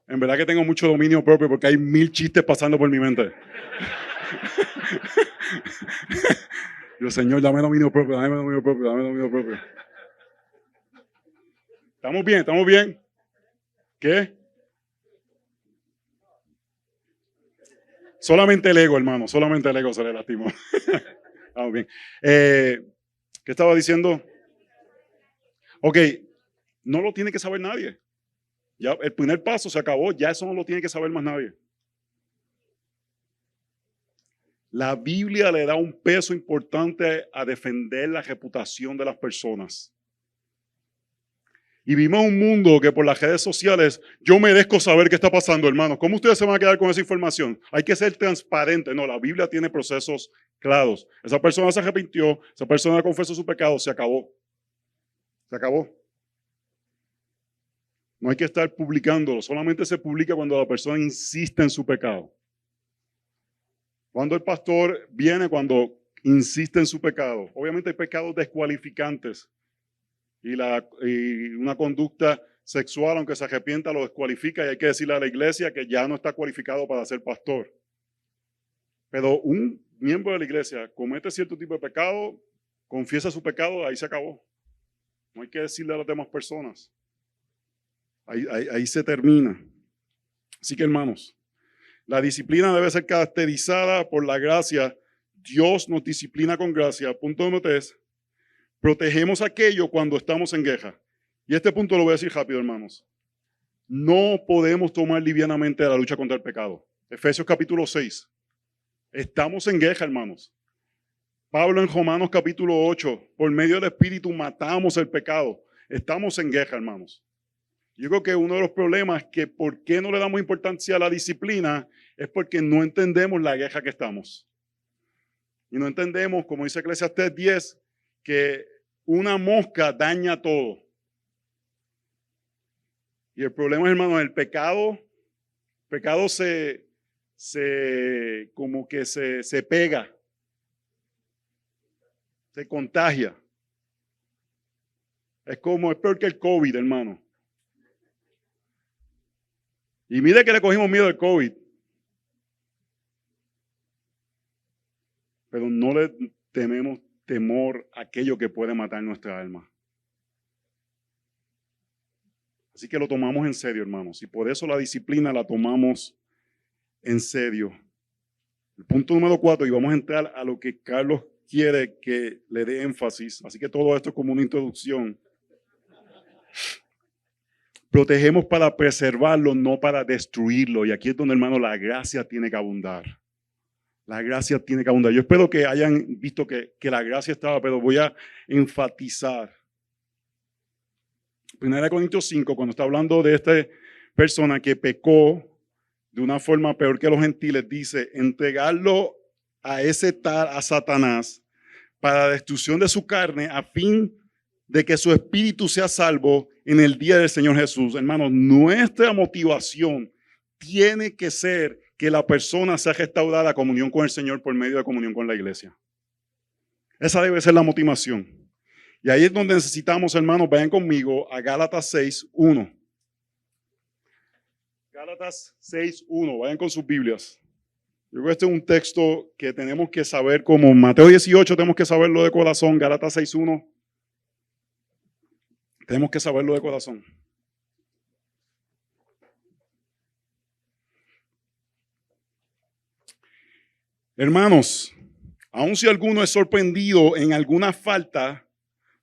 En verdad que tengo mucho dominio propio porque hay 1000 chistes pasando por mi mente. Yo, Señor, dame dominio propio, dame dominio propio, dame dominio propio. ¿Estamos bien? ¿Estamos bien? ¿Qué? Solamente el ego, hermano, solamente el ego se le lastimó. Estamos bien. ¿Qué estaba diciendo? Ok, no lo tiene que saber nadie. Ya el primer paso se acabó, ya eso no lo tiene que saber más nadie. La Biblia le da un peso importante a defender la reputación de las personas. Y vivimos un mundo que por las redes sociales, yo merezco saber qué está pasando, hermanos. ¿Cómo ustedes se van a quedar con esa información? Hay que ser transparente. No, la Biblia tiene procesos claros. Esa persona se arrepintió, esa persona confesó su pecado, se acabó. Se acabó. No hay que estar publicándolo, solamente se publica cuando la persona insiste en su pecado. Cuando el pastor viene, cuando insiste en su pecado. Obviamente hay pecados descualificantes y una conducta sexual, aunque se arrepienta, lo descualifica y hay que decirle a la iglesia que ya no está cualificado para ser pastor. Pero un miembro de la iglesia comete cierto tipo de pecado, confiesa su pecado, ahí se acabó. No hay que decirle a las demás personas. Ahí se termina. Así que, hermanos, la disciplina debe ser caracterizada por la gracia. Dios nos disciplina con gracia. Punto número 3. Protegemos aquello cuando estamos en guerra. Y este punto lo voy a decir rápido, hermanos. No podemos tomar livianamente la lucha contra el pecado. Efesios capítulo 6. Estamos en guerra, hermanos. Pablo en Romanos capítulo 8. Por medio del Espíritu matamos el pecado. Estamos en guerra, hermanos. Yo creo que uno de los problemas es que por qué no le damos importancia a la disciplina es porque no entendemos la guerra que estamos. Y no entendemos, como dice Eclesiastés 10, que una mosca daña todo. Y el problema, hermano, el pecado como que se pega, se contagia. Es peor que el COVID, hermano. Y mire que le cogimos miedo al COVID. Pero no le tememos temor a aquello que puede matar nuestra alma. Así que lo tomamos en serio, hermanos, y por eso la disciplina la tomamos en serio. El punto número 4, y vamos a entrar a lo que Carlos quiere que le dé énfasis, así que todo esto es como una introducción. Protegemos para preservarlo, no para destruirlo, y aquí es donde, hermano, la gracia tiene que abundar. La gracia tiene que abundar. Yo espero que hayan visto que la gracia estaba, pero voy a enfatizar. 1 Corintios 5, cuando está hablando de esta persona que pecó de una forma peor que los gentiles, dice, entregarlo a ese tal, a Satanás, para la destrucción de su carne, a fin de que su espíritu sea salvo en el día del Señor Jesús. Hermanos, nuestra motivación tiene que ser que la persona sea restaurada a comunión con el Señor por medio de comunión con la iglesia. Esa debe ser la motivación. Y ahí es donde necesitamos, hermanos, vayan conmigo a Gálatas 6:1. Gálatas 6:1, vayan con sus Biblias. Yo creo que este es un texto que tenemos que saber, como Mateo 18 tenemos que saberlo de corazón, Gálatas 6:1. Tenemos que saberlo de corazón. Hermanos, aun si alguno es sorprendido en alguna falta,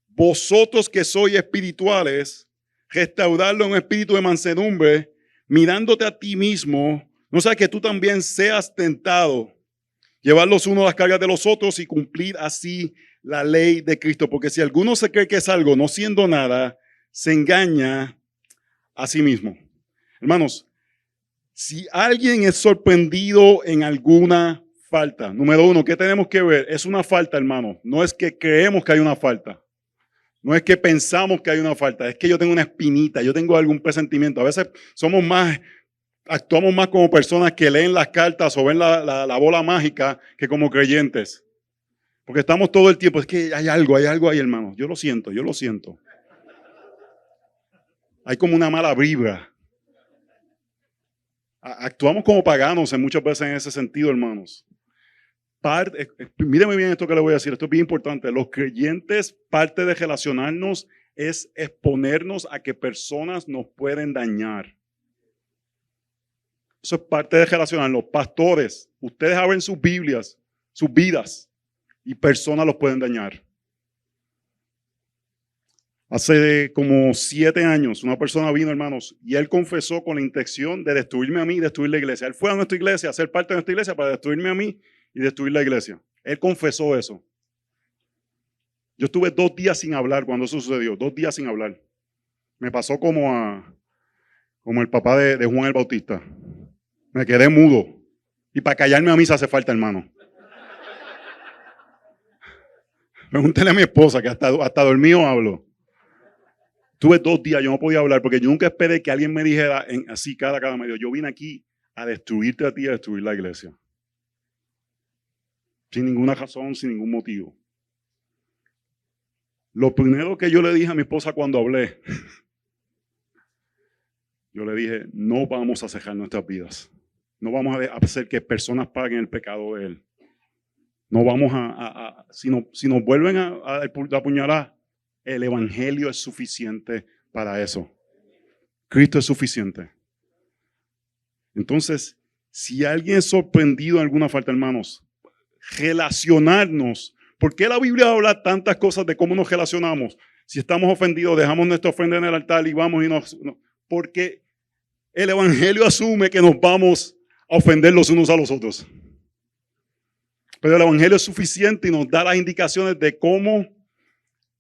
vosotros que sois espirituales, restaurarlo en un espíritu de mansedumbre, mirándote a ti mismo, no sea que tú también seas tentado, llevar los unos las cargas de los otros y cumplir así la ley de Cristo. Porque si alguno se cree que es algo, no siendo nada, se engaña a sí mismo. Hermanos, si alguien es sorprendido en alguna falta, número 1, ¿qué tenemos que ver? Es una falta, hermano. No es que creemos que hay una falta. No es que pensamos que hay una falta. Es que yo tengo una espinita, yo tengo algún presentimiento. A veces actuamos más como personas que leen las cartas o ven la bola mágica que como creyentes. Porque estamos todo el tiempo, es que hay algo ahí, hermano. Yo lo siento. Hay como una mala vibra. Actuamos como paganos muchas veces en ese sentido, hermanos. Míreme bien esto que le voy a decir, esto es bien importante. Los creyentes, parte de relacionarnos es exponernos a que personas nos pueden dañar. Eso es parte de relacionarnos. Pastores, ustedes abren sus Biblias, sus vidas, y personas los pueden dañar. Hace como 7 años, una persona vino, hermanos, y él confesó con la intención de destruirme a mí y destruir la iglesia. Él fue a nuestra iglesia, a ser parte de nuestra iglesia para destruirme a mí y destruir la iglesia. Él confesó eso. Yo estuve 2 días sin hablar cuando eso sucedió, 2 días sin hablar. Me pasó como el papá de Juan el Bautista. Me quedé mudo. Y para callarme a mí se hace falta, hermano. Pregúntele a mi esposa que hasta dormido hablo. Tuve 2 días, yo no podía hablar porque yo nunca esperé que alguien me dijera así cada medio. Yo vine aquí a destruirte a ti, a destruir la iglesia. Sin ninguna razón, sin ningún motivo. Lo primero que yo le dije a mi esposa cuando hablé, yo le dije, no vamos a cejar nuestras vidas. No vamos a hacer que personas paguen el pecado de él. No vamos si nos vuelven a apuñalar, el evangelio es suficiente para eso. Cristo es suficiente. Entonces, si alguien es sorprendido en alguna falta, hermanos, relacionarnos. ¿Por qué la Biblia habla tantas cosas de cómo nos relacionamos? Si estamos ofendidos, dejamos nuestra ofrenda en el altar y vamos porque el evangelio asume que nos vamos a ofender los unos a los otros. Pero el evangelio es suficiente y nos da las indicaciones de cómo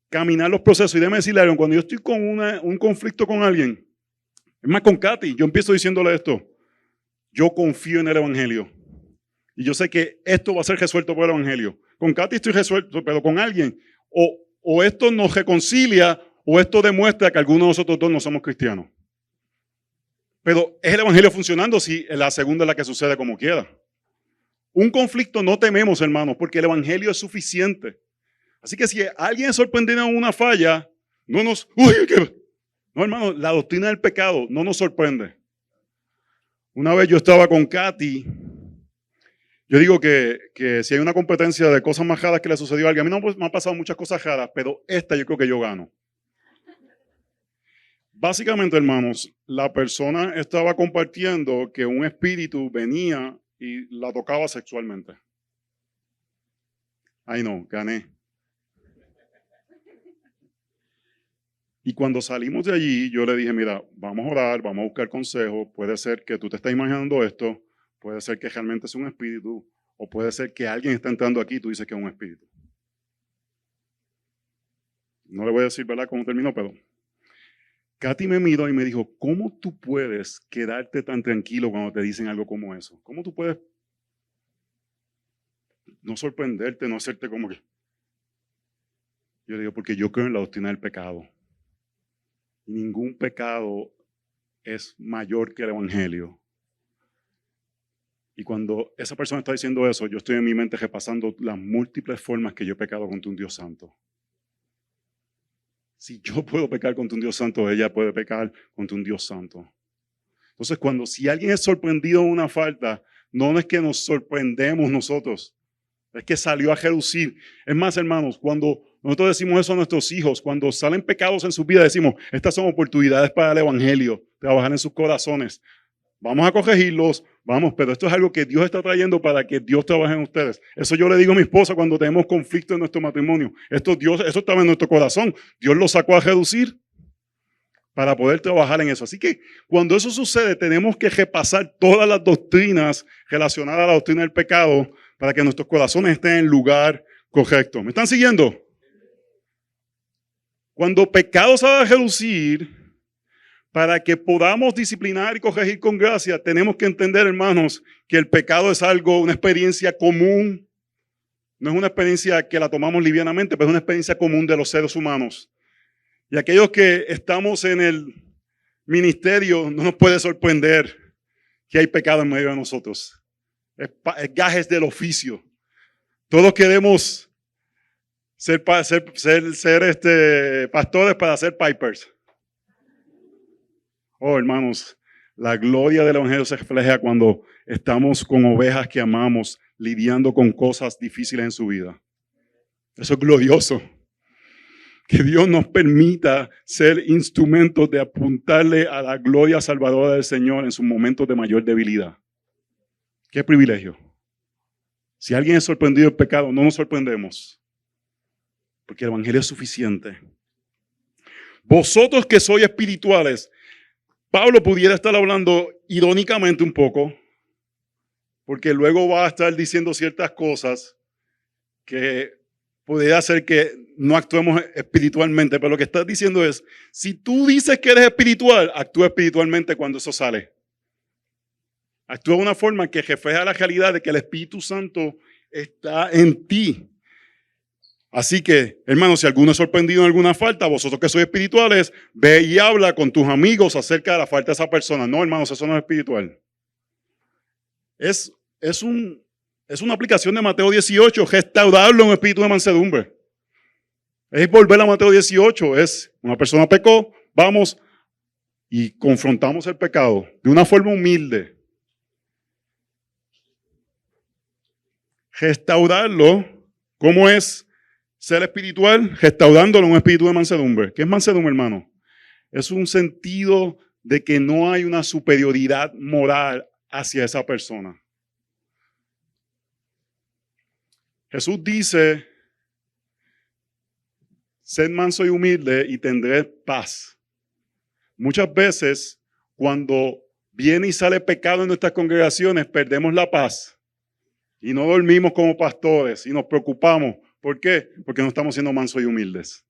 caminar los procesos. Y déjeme decirle algo, cuando yo estoy con un conflicto con alguien, es más con Katy, yo empiezo diciéndole esto, yo confío en el evangelio. Y yo sé que esto va a ser resuelto por el evangelio. Con Katy estoy resuelto, pero con alguien, o esto nos reconcilia, o esto demuestra que algunos de nosotros dos no somos cristianos. Pero es el evangelio funcionando si la segunda es la que sucede como quiera. Un conflicto no tememos, hermanos, porque el evangelio es suficiente. Así que si alguien es sorprendido en una falla, no, hermano, la doctrina del pecado no nos sorprende. Una vez yo estaba con Katy Yo digo que si hay una competencia de cosas más raras que le sucedió a alguien, a mí no me han pasado muchas cosas raras, pero esta yo creo que yo gano. Básicamente, hermanos, la persona estaba compartiendo que un espíritu venía y la tocaba sexualmente. Ay no, gané. Y cuando salimos de allí, yo le dije, mira, vamos a orar, vamos a buscar consejo. Puede ser que tú te estés imaginando esto, puede ser que realmente sea un espíritu, o puede ser que alguien está entrando aquí y tú dices que es un espíritu. No le voy a decir, ¿verdad?, cómo terminó, pero Katy me miró y me dijo, ¿cómo tú puedes quedarte tan tranquilo cuando te dicen algo como eso? ¿Cómo tú puedes no sorprenderte, no hacerte como que... Yo le digo, porque yo creo en la doctrina del pecado. Ningún pecado es mayor que el evangelio. Y cuando esa persona está diciendo eso, yo estoy en mi mente repasando las múltiples formas que yo he pecado contra un Dios santo. Si yo puedo pecar contra un Dios santo, ella puede pecar contra un Dios santo. Entonces, si alguien es sorprendido en una falta, no es que nos sorprendemos nosotros, es que salió a relucir. Es más, hermanos, cuando nosotros decimos eso a nuestros hijos, cuando salen pecados en su vida, decimos, estas son oportunidades para el evangelio, trabajar en sus corazones. Vamos a corregirlos, vamos, pero esto es algo que Dios está trayendo para que Dios trabaje en ustedes. Eso yo le digo a mi esposa cuando tenemos conflicto en nuestro matrimonio. Eso estaba en nuestro corazón. Dios lo sacó a reducir para poder trabajar en eso. Así que cuando eso sucede, tenemos que repasar todas las doctrinas relacionadas a la doctrina del pecado para que nuestros corazones estén en el lugar correcto. ¿Me están siguiendo? Cuando pecado se va a reducir, para que podamos disciplinar y corregir con gracia, tenemos que entender, hermanos, que el pecado es una experiencia común. No es una experiencia que la tomamos livianamente, pero es una experiencia común de los seres humanos. Y aquellos que estamos en el ministerio, no nos puede sorprender que hay pecado en medio de nosotros. Es gajes del oficio. Todos queremos ser pastores para ser pipers. Oh, hermanos, la gloria del evangelio se refleja cuando estamos con ovejas que amamos, lidiando con cosas difíciles en su vida. Eso es glorioso. Que Dios nos permita ser instrumentos de apuntarle a la gloria salvadora del Señor en sus momentos de mayor debilidad. Qué privilegio. Si alguien es sorprendido del pecado, no nos sorprendemos, porque el evangelio es suficiente. Vosotros que sois espirituales, Pablo pudiera estar hablando irónicamente un poco, porque luego va a estar diciendo ciertas cosas que pudiera hacer que no actuemos espiritualmente, pero lo que está diciendo es, si tú dices que eres espiritual, actúa espiritualmente cuando eso sale. Actúa de una forma que refleja la realidad de que el Espíritu Santo está en ti. Así que, hermanos, si alguno es sorprendido en alguna falta, vosotros que sois espirituales, ve y habla con tus amigos acerca de la falta de esa persona. No, hermanos, eso no es espiritual. Es una aplicación de Mateo 18, restaurarlo en un espíritu de mansedumbre. Es volver a Mateo 18, es una persona pecó, vamos y confrontamos el pecado de una forma humilde. Restaurarlo, ¿cómo es? Ser espiritual, restaurándolo en un espíritu de mansedumbre. ¿Qué es mansedumbre, hermano? Es un sentido de que no hay una superioridad moral hacia esa persona. Jesús dice, sed manso y humilde y tendré paz. Muchas veces, cuando viene y sale pecado en nuestras congregaciones, perdemos la paz y no dormimos como pastores y nos preocupamos. ¿Por qué? Porque no estamos siendo mansos y humildes.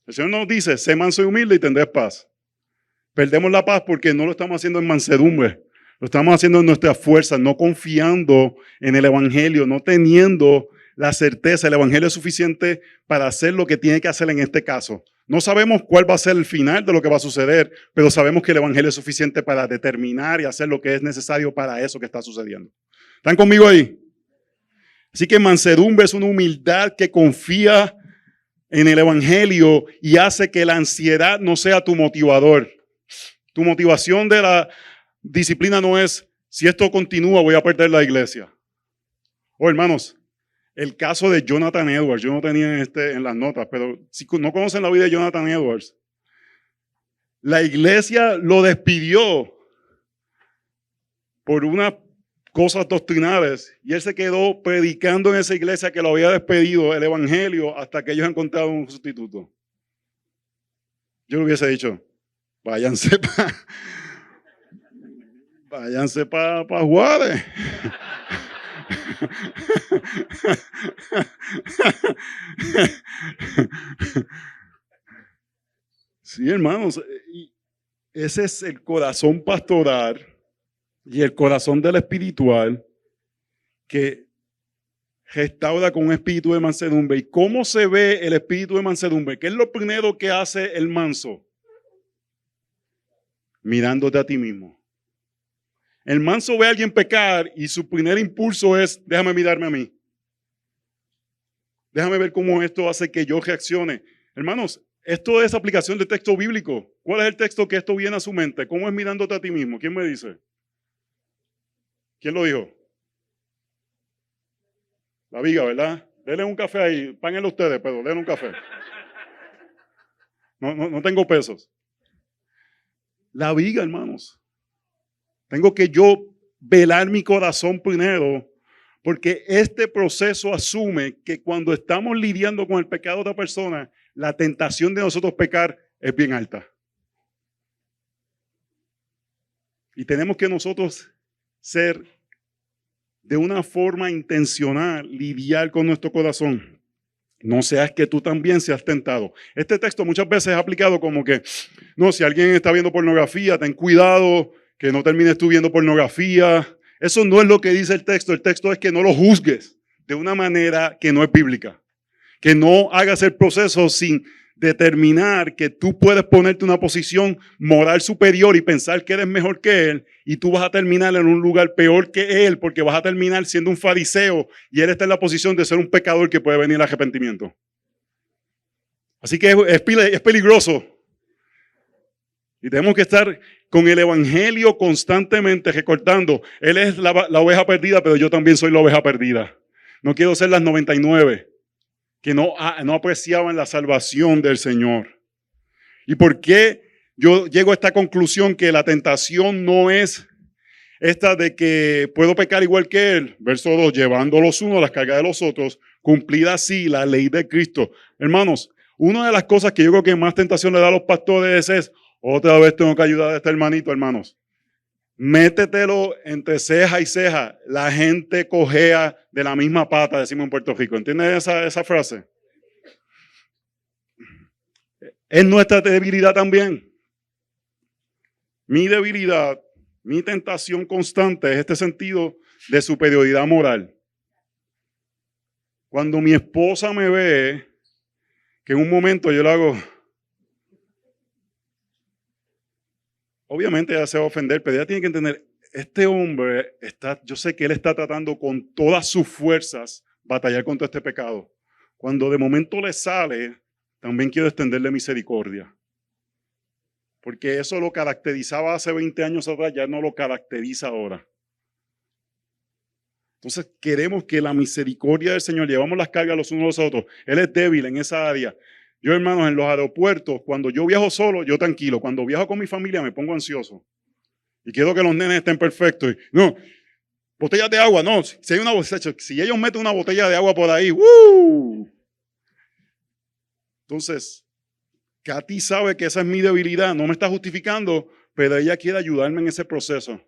El Señor nos dice, sé manso y humilde y tendrás paz. Perdemos la paz porque no lo estamos haciendo en mansedumbre. Lo estamos haciendo en nuestra fuerza, no confiando en el evangelio, no teniendo la certeza. El evangelio es suficiente para hacer lo que tiene que hacer en este caso. No sabemos cuál va a ser el final de lo que va a suceder, pero sabemos que el evangelio es suficiente para determinar y hacer lo que es necesario para eso que está sucediendo. ¿Están conmigo ahí? Así que mansedumbre es una humildad que confía en el evangelio y hace que la ansiedad no sea tu motivador. Tu motivación de la disciplina no es Si esto continúa, voy a perder la iglesia. Oh, hermanos, el caso de Jonathan Edwards, yo no tenía en las notas, pero si no conocen la vida de Jonathan Edwards, la iglesia lo despidió por unas cosas doctrinales y él se quedó predicando en esa iglesia que lo había despedido el evangelio hasta que ellos encontraron un sustituto. Yo le hubiese dicho, váyanse para Juárez. Sí, hermanos, ese es el corazón pastoral y el corazón del espiritual que restaura con un espíritu de mansedumbre. ¿Y cómo se ve el espíritu de mansedumbre? ¿Qué es lo primero que hace el manso? Mirándote a ti mismo. El manso ve a alguien pecar y su primer impulso es, déjame mirarme a mí. Déjame ver cómo esto hace que yo reaccione. Hermanos, esto es aplicación de texto bíblico. ¿Cuál es el texto que esto viene a su mente? ¿Cómo es mirándote a ti mismo? ¿Quién me dice? ¿Quién lo dijo? La viga, ¿verdad? Denle un café ahí. Páguenlo ustedes, pero denle un café. No tengo pesos. La viga, hermanos. Tengo que yo velar mi corazón primero, porque este proceso asume que cuando estamos lidiando con el pecado de otra persona, la tentación de nosotros pecar es bien alta. Y tenemos que nosotros ser de una forma intencional, lidiar con nuestro corazón. No seas que tú también seas tentado. Este texto muchas veces es aplicado como que, no, si alguien está viendo pornografía, ten cuidado que no termines tú viendo pornografía. Eso no es lo que dice el texto. El texto es que no lo juzgues de una manera que no es bíblica. Que no hagas el proceso sin determinar que tú puedes ponerte en una posición moral superior y pensar que eres mejor que él, y tú vas a terminar en un lugar peor que él, porque vas a terminar siendo un fariseo y él está en la posición de ser un pecador que puede venir al arrepentimiento. Así que es peligroso. Y tenemos que estar con el evangelio constantemente recordando, él es la oveja perdida, pero yo también soy la oveja perdida. No quiero ser las 99 que no apreciaban la salvación del Señor. ¿Y por qué yo llego a esta conclusión que la tentación no es esta de que puedo pecar igual que él? Verso 2, llevando los unos las cargas de los otros, cumplida así la ley de Cristo. Hermanos, una de las cosas que yo creo que más tentación le da a los pastores es, otra vez tengo que ayudar a este hermanito, hermanos. Métetelo entre ceja y ceja. La gente cojea de la misma pata, decimos en Puerto Rico. ¿Entiendes esa frase? Es nuestra debilidad también. Mi debilidad, mi tentación constante es este sentido de superioridad moral. Cuando mi esposa me ve, que en un momento yo le hago, obviamente ella se va a ofender, pero ella tiene que entender, este hombre yo sé que él está tratando con todas sus fuerzas batallar contra este pecado. Cuando de momento le sale, también quiero extenderle misericordia. Porque eso lo caracterizaba hace 20 años atrás, ya no lo caracteriza ahora. Entonces queremos que la misericordia del Señor, llevamos las cargas los unos a los otros. Él es débil en esa área. Yo, hermanos, en los aeropuertos, cuando yo viajo solo, yo tranquilo. Cuando viajo con mi familia, me pongo ansioso. Y quiero que los nenes estén perfectos. No, botellas de agua, no. Si hay una botella, si ellos meten una botella de agua por ahí, ¡uh! Entonces, Katy sabe que esa es mi debilidad, no me está justificando, pero ella quiere ayudarme en ese proceso.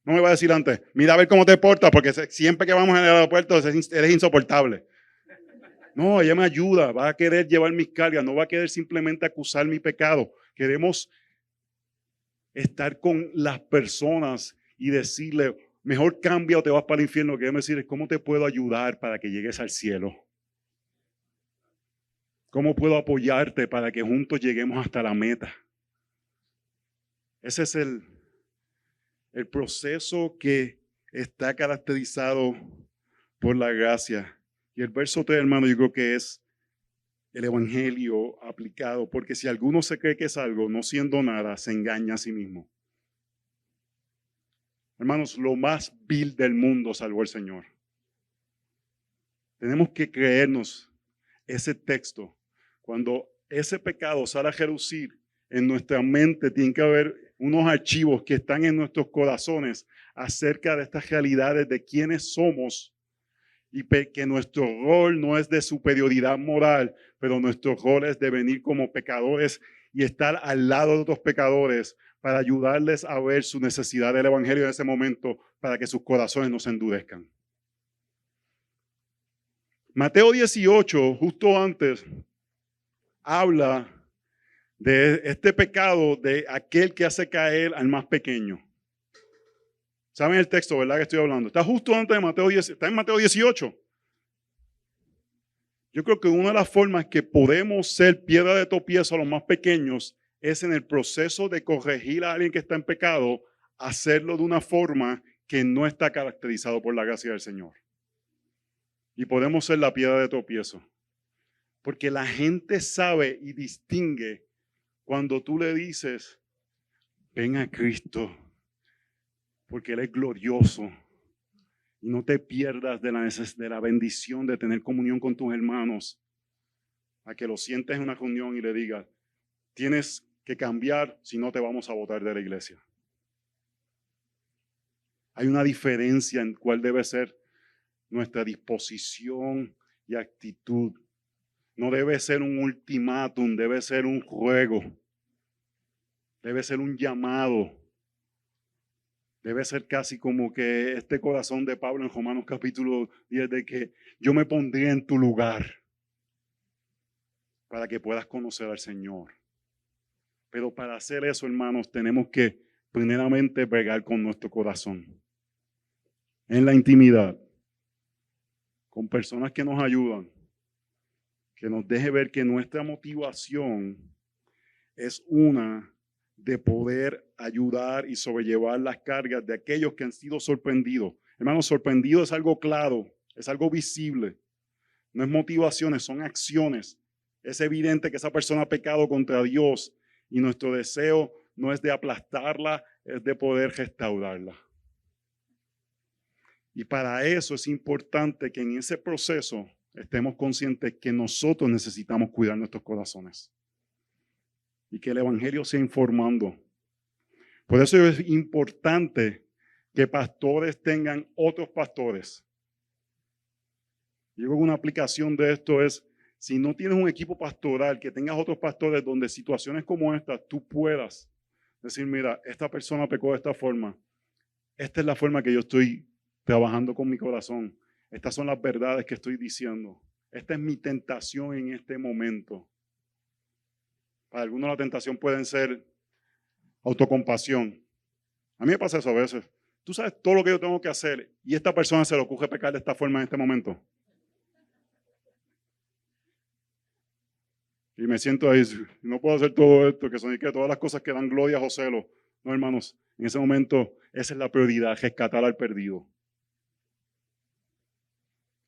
No me va a decir antes, mira a ver cómo te portas, porque siempre que vamos al aeropuerto eres insoportable. No, ella me ayuda, va a querer llevar mis cargas, no va a querer simplemente acusar mi pecado. Queremos estar con las personas y decirle, mejor cambia o te vas para el infierno. Queremos decirle, ¿cómo te puedo ayudar para que llegues al cielo? ¿Cómo puedo apoyarte para que juntos lleguemos hasta la meta? Ese es el proceso que está caracterizado por la gracia. Y el verso 3, hermano, yo creo que es el evangelio aplicado, porque si alguno se cree que es algo, no siendo nada, se engaña a sí mismo. Hermanos, lo más vil del mundo salvó el Señor. Tenemos que creernos ese texto. Cuando ese pecado sale a relucir en nuestra mente, tiene que haber unos archivos que están en nuestros corazones acerca de estas realidades de quiénes somos y que nuestro rol no es de superioridad moral, pero nuestro rol es de venir como pecadores y estar al lado de otros pecadores para ayudarles a ver su necesidad del evangelio en ese momento para que sus corazones no se endurezcan. Mateo 18, justo antes, habla de este pecado de aquel que hace caer al más pequeño. ¿Saben el texto, verdad, que estoy hablando? Está justo antes de Mateo 10, está en Mateo 18. Yo creo que una de las formas que podemos ser piedra de tropiezo a los más pequeños es en el proceso de corregir a alguien que está en pecado, hacerlo de una forma que no está caracterizado por la gracia del Señor. Y podemos ser la piedra de tropiezo. Porque la gente sabe y distingue cuando tú le dices, ven a Cristo, porque Él es glorioso. Y no te pierdas de la bendición de tener comunión con tus hermanos. A que lo sientes en una reunión y le digas, tienes que cambiar, si no te vamos a botar de la iglesia. Hay una diferencia en cuál debe ser nuestra disposición y actitud. No debe ser un ultimátum, debe ser un juego. Debe ser un llamado. Debe ser casi como que este corazón de Pablo en Romanos capítulo 10 de que yo me pondría en tu lugar para que puedas conocer al Señor. Pero para hacer eso, hermanos, tenemos que primeramente bregar con nuestro corazón. En la intimidad. Con personas que nos ayudan. Que nos deje ver que nuestra motivación es una de poder ayudar y sobrellevar las cargas de aquellos que han sido sorprendidos. Hermanos, sorprendido es algo claro, es algo visible. No es motivaciones, son acciones. Es evidente que esa persona ha pecado contra Dios y nuestro deseo no es de aplastarla, es de poder restaurarla. Y para eso es importante que en ese proceso estemos conscientes que nosotros necesitamos cuidar nuestros corazones. Y que el evangelio sea informando. Por eso es importante que pastores tengan otros pastores. Yo creo que una aplicación de esto es, si no tienes un equipo pastoral, que tengas otros pastores donde situaciones como esta, tú puedas decir, mira, esta persona pecó de esta forma. Esta es la forma que yo estoy trabajando con mi corazón. Estas son las verdades que estoy diciendo. Esta es mi tentación en este momento. Para algunos la tentación puede ser autocompasión. A mí me pasa eso a veces. Tú sabes todo lo que yo tengo que hacer y esta persona se le ocurre pecar de esta forma en este momento. Y me siento ahí, no puedo hacer todo esto, que son todas las cosas que dan gloria o celo. No, hermanos, en ese momento esa es la prioridad, rescatar al perdido.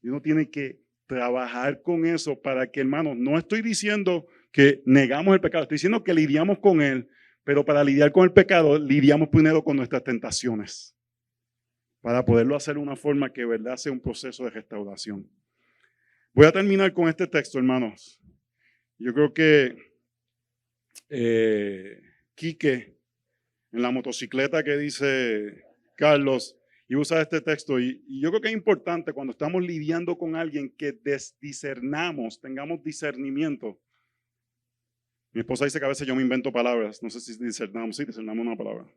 Y uno tiene que trabajar con eso para que, hermanos, no estoy diciendo que negamos el pecado, estoy diciendo que lidiamos con él, pero para lidiar con el pecado, lidiamos primero con nuestras tentaciones, para poderlo hacer de una forma que, verdad, sea un proceso de restauración. Voy a terminar con este texto, hermanos. Yo creo que Quique, en la motocicleta que dice Carlos, y usa este texto, y yo creo que es importante cuando estamos lidiando con alguien que discernamos, tengamos discernimiento. Mi esposa dice que a veces yo me invento palabras, no sé si discernamos, sí, discernamos una palabra.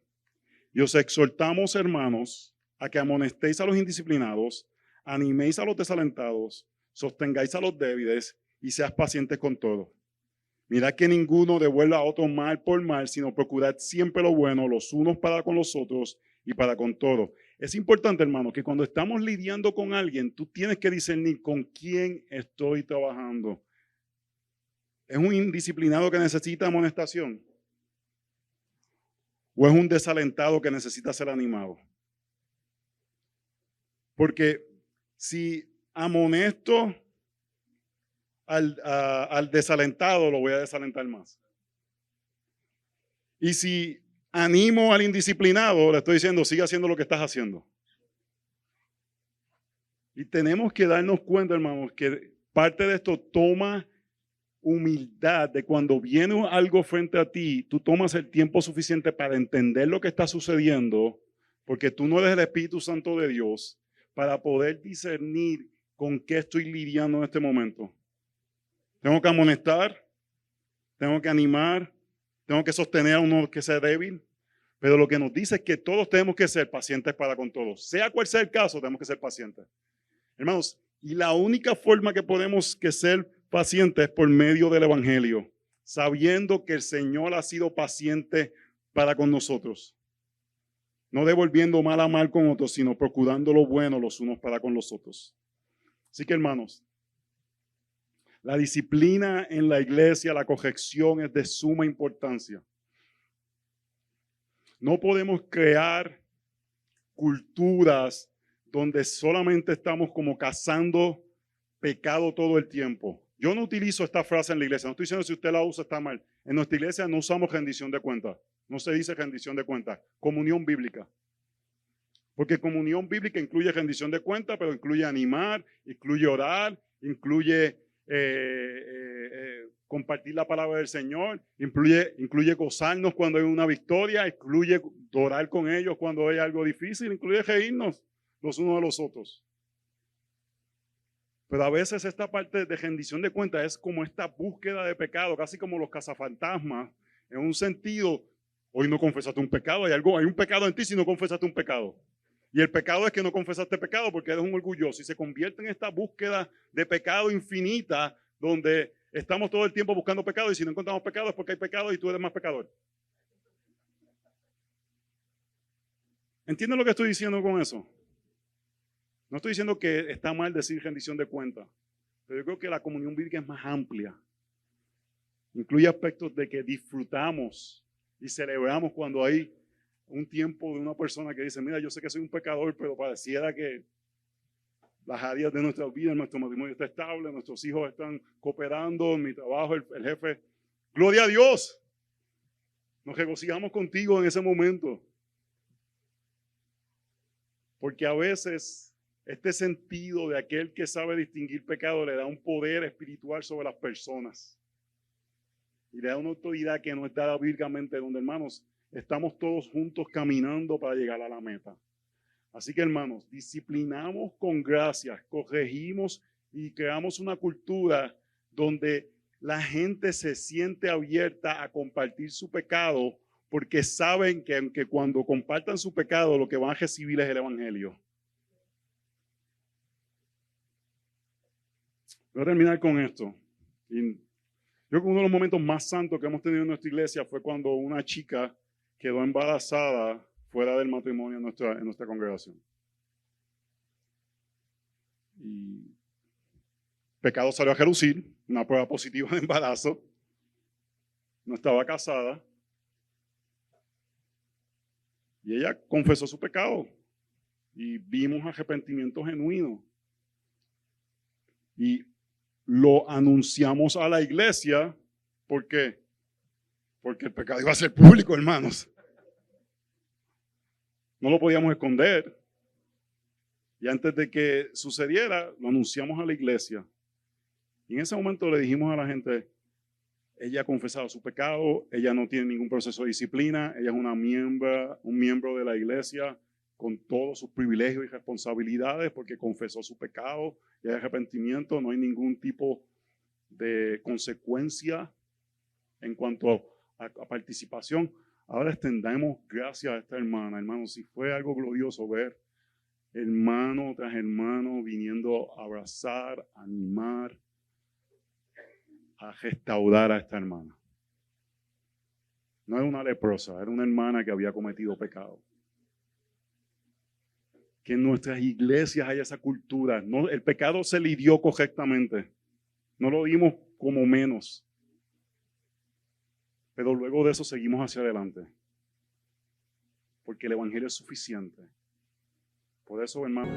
Y os exhortamos, hermanos, a que amonestéis a los indisciplinados, animéis a los desalentados, sostengáis a los débiles y seas pacientes con todos. Mirad que ninguno devuelva a otro mal por mal, sino procurad siempre lo bueno, los unos para con los otros y para con todos. Es importante, hermano, que cuando estamos lidiando con alguien, tú tienes que discernir con quién estoy trabajando. ¿Es un indisciplinado que necesita amonestación? ¿O es un desalentado que necesita ser animado? Porque si amonesto al desalentado, lo voy a desalentar más. Y si animo al indisciplinado, le estoy diciendo, sigue haciendo lo que estás haciendo. Y tenemos que darnos cuenta, hermanos, que parte de esto toma humildad, de cuando viene algo frente a ti, tú tomas el tiempo suficiente para entender lo que está sucediendo, porque tú no eres el Espíritu Santo de Dios, para poder discernir con qué estoy lidiando en este momento. Tengo que amonestar, tengo que animar, tengo que sostener a uno que sea débil, pero lo que nos dice es que todos tenemos que ser pacientes para con todos. Sea cual sea el caso, tenemos que ser pacientes. Hermanos, y la única forma que podemos ser pacientes es por medio del Evangelio, sabiendo que el Señor ha sido paciente para con nosotros. No devolviendo mal a mal con otros, sino procurando lo bueno los unos para con los otros. Así que, hermanos, la disciplina en la iglesia, la corrección es de suma importancia. No podemos crear culturas donde solamente estamos como cazando pecado todo el tiempo. Yo no utilizo esta frase en la iglesia, no estoy diciendo si usted la usa está mal. En nuestra iglesia no usamos rendición de cuentas, no se dice rendición de cuentas, comunión bíblica. Porque comunión bíblica incluye rendición de cuentas, pero incluye animar, incluye orar, incluye compartir la palabra del Señor, incluye gozarnos cuando hay una victoria, incluye orar con ellos cuando hay algo difícil, incluye reírnos los unos de los otros. Pero a veces esta parte de rendición de cuentas es como esta búsqueda de pecado, casi como los cazafantasmas, en un sentido, hoy no confesaste un pecado, hay un pecado en ti si no confesaste un pecado. Y el pecado es que no confesaste pecado porque eres un orgulloso y se convierte en esta búsqueda de pecado infinita donde estamos todo el tiempo buscando pecado y si no encontramos pecado es porque hay pecado y tú eres más pecador. ¿Entienden lo que estoy diciendo con eso? No estoy diciendo que está mal decir rendición de cuentas, pero yo creo que la comunión bíblica es más amplia. Incluye aspectos de que disfrutamos y celebramos cuando hay un tiempo de una persona que dice, mira, yo sé que soy un pecador, pero pareciera que las áreas de nuestra vida, nuestro matrimonio está estable, nuestros hijos están cooperando, en mi trabajo, el jefe. Gloria a Dios. Nos regocijamos contigo en ese momento. Porque a veces este sentido de aquel que sabe distinguir pecado le da un poder espiritual sobre las personas. Y le da una autoridad que no es dada bíblicamente, donde, hermanos, estamos todos juntos caminando para llegar a la meta. Así que, hermanos, disciplinamos con gracia, corregimos y creamos una cultura donde la gente se siente abierta a compartir su pecado porque saben que cuando compartan su pecado lo que van a recibir es el Evangelio. Voy a terminar con esto. Y yo creo que uno de los momentos más santos que hemos tenido en nuestra iglesia fue cuando una chica quedó embarazada fuera del matrimonio en nuestra congregación. Y pecado salió a relucir, una prueba positiva de embarazo. No estaba casada. Y ella confesó su pecado. Y vimos arrepentimiento genuino. Y lo anunciamos a la iglesia. ¿Por qué? Porque el pecado iba a ser público, hermanos. No lo podíamos esconder. Y antes de que sucediera, lo anunciamos a la iglesia. Y en ese momento le dijimos a la gente, ella ha confesado su pecado, ella no tiene ningún proceso de disciplina, ella es un miembro de la iglesia con todos sus privilegios y responsabilidades porque confesó su pecado y hay arrepentimiento, no hay ningún tipo de consecuencia en cuanto a participación. Ahora extendamos gracias a esta hermana, hermanos, si fue algo glorioso ver hermano tras hermano viniendo a abrazar, a animar, a restaurar a esta hermana. No era una leprosa, era una hermana que había cometido pecado. Que en nuestras iglesias haya esa cultura. No, el pecado se lidió correctamente. No lo dimos como menos. Pero luego de eso seguimos hacia adelante. Porque el evangelio es suficiente. Por eso, hermano.